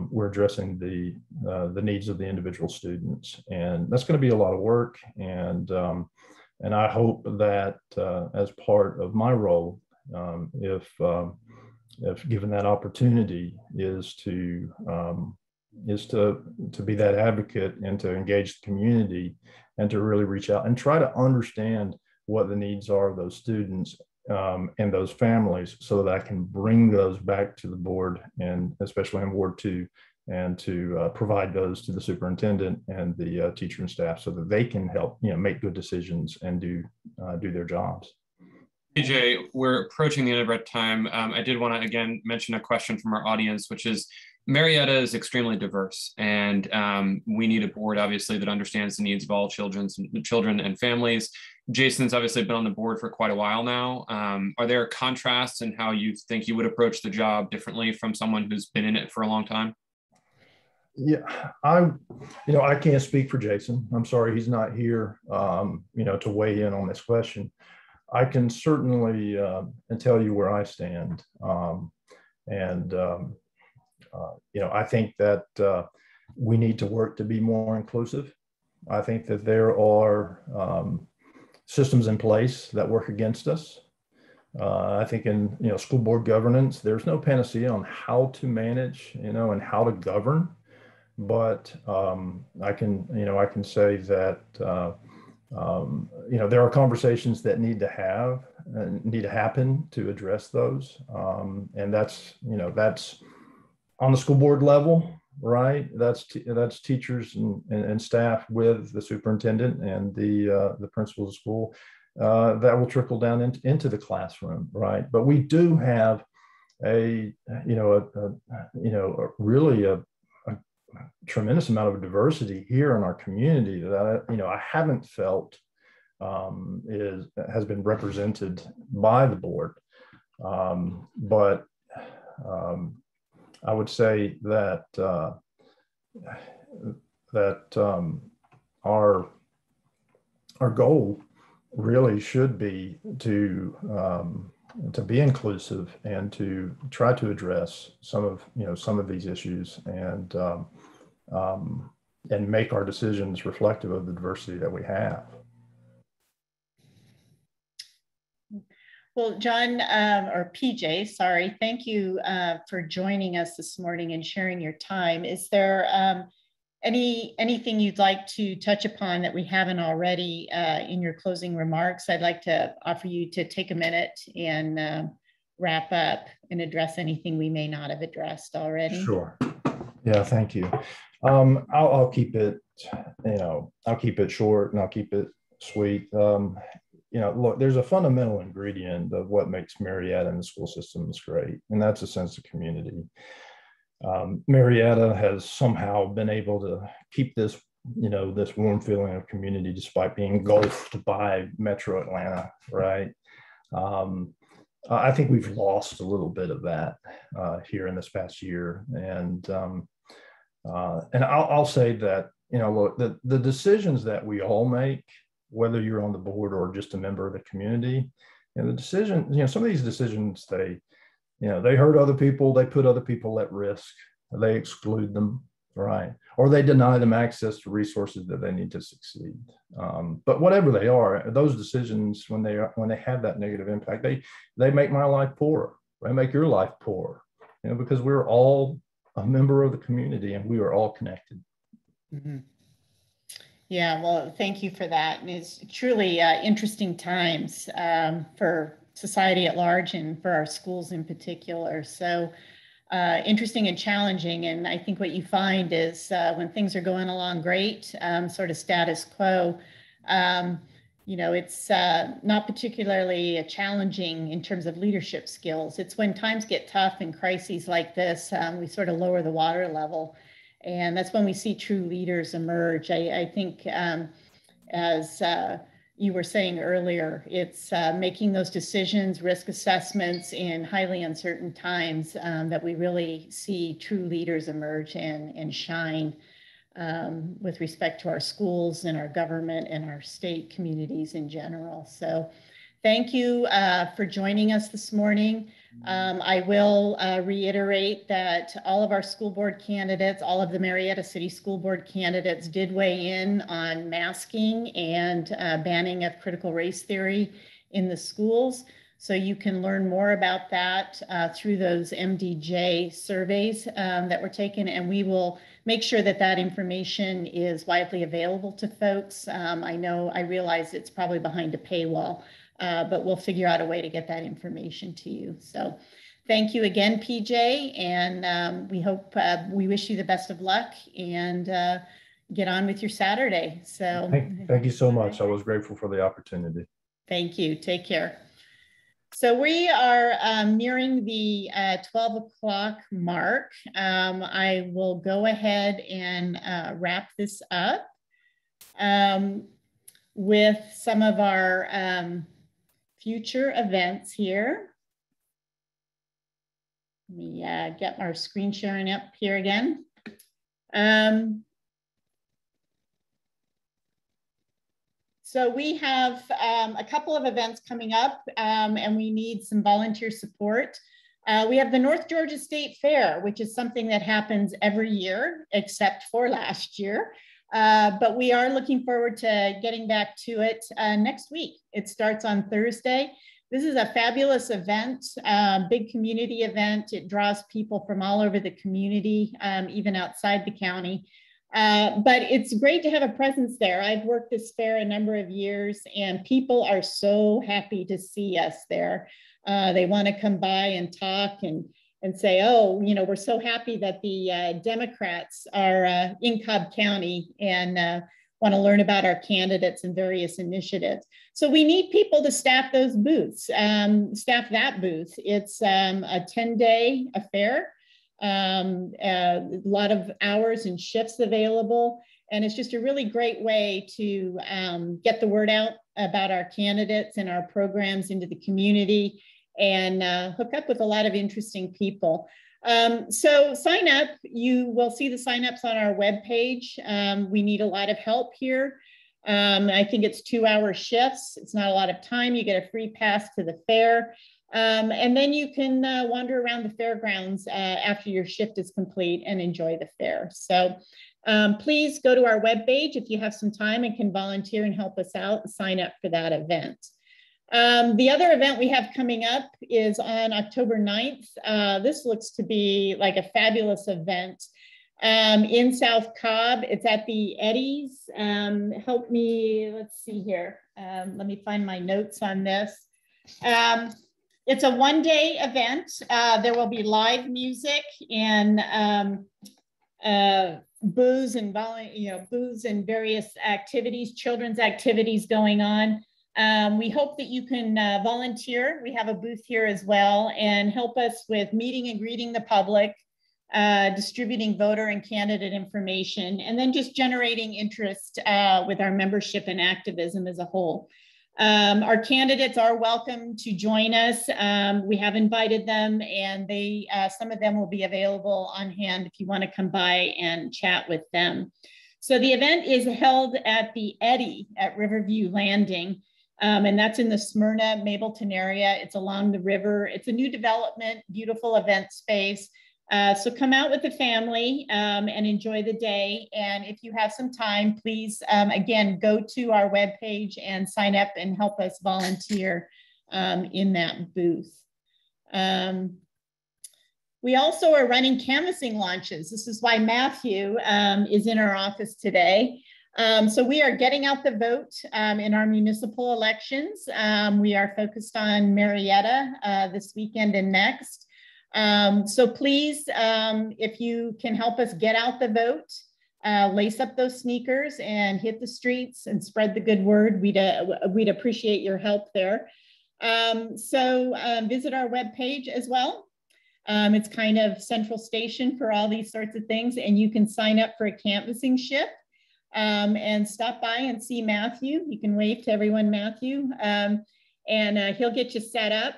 Speaker 9: we're addressing the needs of the individual students. And that's going to be a lot of work, and I hope that as part of my role, if given that opportunity, is to be that advocate and to engage the community and to really reach out and try to understand what the needs are of those students and those families, so that I can bring those back to the board, and especially in Ward 2, and to provide those to the superintendent and the teacher and staff, so that they can help make good decisions and do their jobs.
Speaker 3: AJ, we're approaching the end of our time. I did want to again mention a question from our audience, which is, Marietta is extremely diverse, and we need a board, obviously, that understands the needs of all children and families. Jason's obviously been on the board for quite a while now. Are there contrasts in how you think you would approach the job differently from someone who's been in it for a long time?
Speaker 9: Yeah, I can't speak for Jason. I'm sorry he's not here, to weigh in on this question. I can certainly tell you where I stand, I think that we need to work to be more inclusive. I think that there are systems in place that work against us. I think in school board governance, there's no panacea on how to manage, and how to govern. But I can say that there are conversations that need to happen to address those, and that's on the school board level, right? That's teachers and staff with the superintendent and the principal of the school. That will trickle down into the classroom, right? But we do have really a tremendous amount of diversity here in our community that I haven't felt has been represented by the board. But I would say that our goal really should be to be inclusive and to try to address some of these issues, and make our decisions reflective of the diversity that we have.
Speaker 1: Well, John, or PJ, sorry, thank you for joining us this morning and sharing your time. Is there anything you'd like to touch upon that we haven't already in your closing remarks? I'd like to offer you to take a minute and wrap up and address anything we may not have addressed already.
Speaker 9: Sure. Yeah, thank you. I'll keep it, I'll keep it short and I'll keep it sweet. Look, there's a fundamental ingredient of what makes Marietta and the school systems great, and that's a sense of community. Marietta has somehow been able to keep this, this warm feeling of community despite being engulfed by Metro Atlanta, right? I think we've lost a little bit of that here in this past year, and I'll say that, look, the decisions that we all make, whether you're on the board or just a member of the community, and the decision, some of these decisions, they hurt other people, they put other people at risk, they exclude them, right? Or they deny them access to resources that they need to succeed. But whatever they are, those decisions, when they have that negative impact, they make my life poorer. They make your life poorer, because we're all a member of the community and we are all connected.
Speaker 1: Mm-hmm. Yeah, well, thank you for that. And it's truly interesting times for society at large and for our schools in particular. So interesting and challenging. And I think what you find is when things are going along great, sort of status quo, it's not particularly challenging in terms of leadership skills. It's when times get tough and crises like this, we sort of lower the water level. And that's when we see true leaders emerge. I think as you were saying earlier, it's making those decisions, risk assessments in highly uncertain times that we really see true leaders emerge and shine with respect to our schools and our government and our state communities in general. So thank you for joining us this morning. I will reiterate that all of our school board candidates, all of the Marietta City School Board candidates did weigh in on masking and banning of critical race theory in the schools. So you can learn more about that through those MDJ surveys that were taken, and we will make sure that that information is widely available to folks. I realize it's probably behind a paywall, but we'll figure out a way to get that information to you. So thank you again, PJ, and we wish you the best of luck and get on with your Saturday. So
Speaker 9: thank you so much. I was grateful for the opportunity.
Speaker 1: Thank you. Take care. So we are nearing the 12 o'clock mark. I will go ahead and wrap this up with some of our future events here. Let me get our screen sharing up here again. So we have a couple of events coming up and we need some volunteer support. We have the North Georgia State Fair, which is something that happens every year, except for last year. But we are looking forward to getting back to it next week. It starts on Thursday. This is a fabulous event, big community event. It draws people from all over the community, even outside the county. But it's great to have a presence there. I've worked this fair a number of years and people are so happy to see us there. They want to come by and talk and say, oh, we're so happy that the Democrats are in Cobb County and want to learn about our candidates and various initiatives. So we need people to staff those booths, staff that booth. It's a 10-day affair. A lot of hours and shifts available. And it's just a really great way to get the word out about our candidates and our programs into the community and hook up with a lot of interesting people. So sign up. You will see the signups on our webpage. We need a lot of help here. I think it's 2-hour shifts. It's not a lot of time. You get a free pass to the fair. And then you can wander around the fairgrounds after your shift is complete and enjoy the fair. So please go to our webpage if you have some time and can volunteer and help us out and sign up for that event. The other event we have coming up is on October 9th. This looks to be like a fabulous event in South Cobb. It's at the Eddies. Help me, let's see here. Let me find my notes on this. It's a one-day event. There will be live music and booze and booze and various activities, children's activities going on. We hope that you can volunteer. We have a booth here as well, and help us with meeting and greeting the public, distributing voter and candidate information, and then just generating interest with our membership and activism as a whole. Our candidates are welcome to join us. We have invited them, and some of them will be available on hand if you want to come by and chat with them. So the event is held at the Eddy at Riverview Landing. And that's in the Smyrna, Mableton area. It's along the river. It's a new development, beautiful event space. So come out with the family and enjoy the day. And if you have some time, please, again, go to our webpage and sign up and help us volunteer in that booth. We also are running canvassing launches. This is why Matthew is in our office today. So we are getting out the vote in our municipal elections. We are focused on Marietta this weekend and next. So please, if you can help us get out the vote, lace up those sneakers and hit the streets and spread the good word, we'd appreciate your help there. Visit our webpage as well. It's kind of central station for all these sorts of things, and you can sign up for a canvassing ship. And stop by and see Matthew. You can wave to everyone, Matthew, and he'll get you set up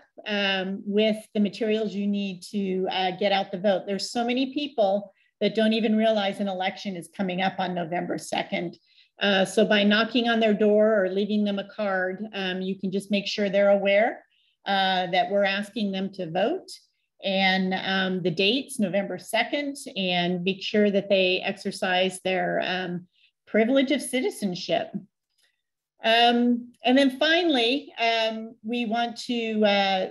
Speaker 1: with the materials you need to get out the vote. There's so many people that don't even realize an election is coming up on November 2nd. So by knocking on their door or leaving them a card, you can just make sure they're aware that we're asking them to vote, and the dates, November 2nd, and make sure that they exercise their privilege of citizenship. And then finally, we want to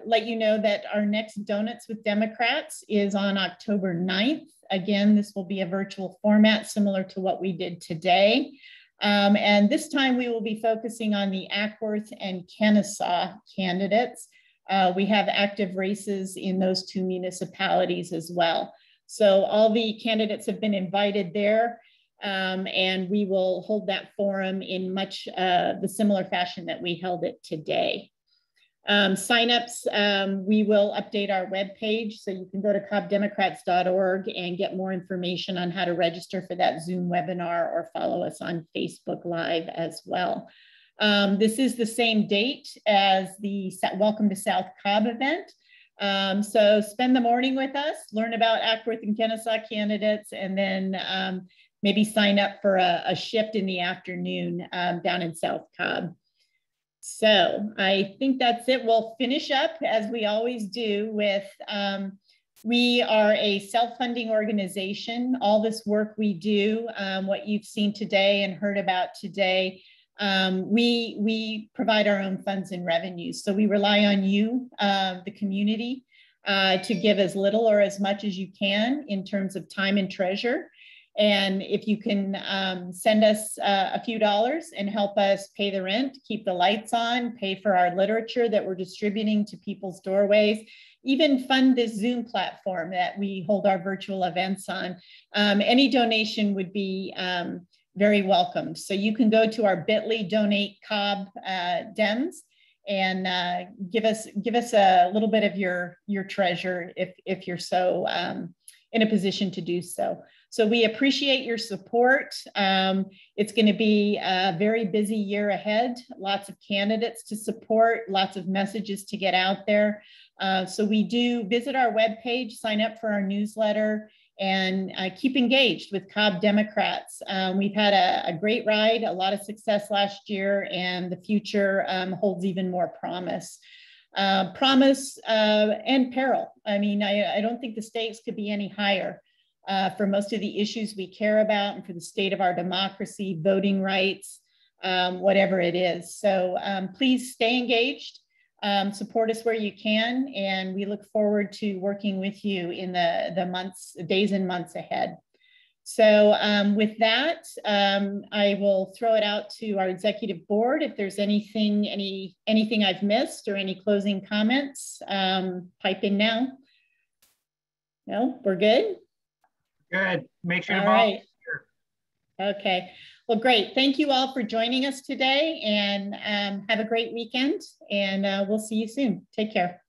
Speaker 1: let you know that our next Donuts with Democrats is on October 9th. Again, this will be a virtual format similar to what we did today. And this time we will be focusing on the Ackworth and Kennesaw candidates. We have active races in those two municipalities as well. So all the candidates have been invited there. And we will hold that forum in much the similar fashion that we held it today. Signups, we will update our webpage, so you can go to cobbdemocrats.org and get more information on how to register for that Zoom webinar, or follow us on Facebook Live as well. This is the same date as the Welcome to South Cobb event. So spend the morning with us, learn about Ackworth and Kennesaw candidates, and then maybe sign up for a shift in the afternoon down in South Cobb. So I think that's it. We'll finish up, as we always do, with we are a self-funding organization. All this work we do, what you've seen today and heard about today, we provide our own funds and revenues. So we rely on you, the community, to give as little or as much as you can in terms of time and treasure. And if you can send us a few dollars and help us pay the rent, keep the lights on, pay for our literature that we're distributing to people's doorways, even fund this Zoom platform that we hold our virtual events on, any donation would be very welcome. So you can go to our bit.ly donate Cobb Dems and give us a little bit of your treasure if you're so in a position to do so. So we appreciate your support. It's going to be a very busy year ahead, lots of candidates to support, lots of messages to get out there. So we do visit our webpage, sign up for our newsletter, and keep engaged with Cobb Democrats. We've had a great ride, a lot of success last year, and the future holds even more promise. Promise and peril. I mean, I don't think the stakes could be any higher for most of the issues we care about, and for the state of our democracy, voting rights, whatever it is. So please stay engaged. Support us where you can, and we look forward to working with you in the days and months ahead. So with that, I will throw it out to our executive board. If there's anything I've missed or any closing comments, pipe in now. No, we're good?
Speaker 2: Good. Make sure to
Speaker 1: all right. Okay. Well, great. Thank you all for joining us today, and have a great weekend, and we'll see you soon. Take care.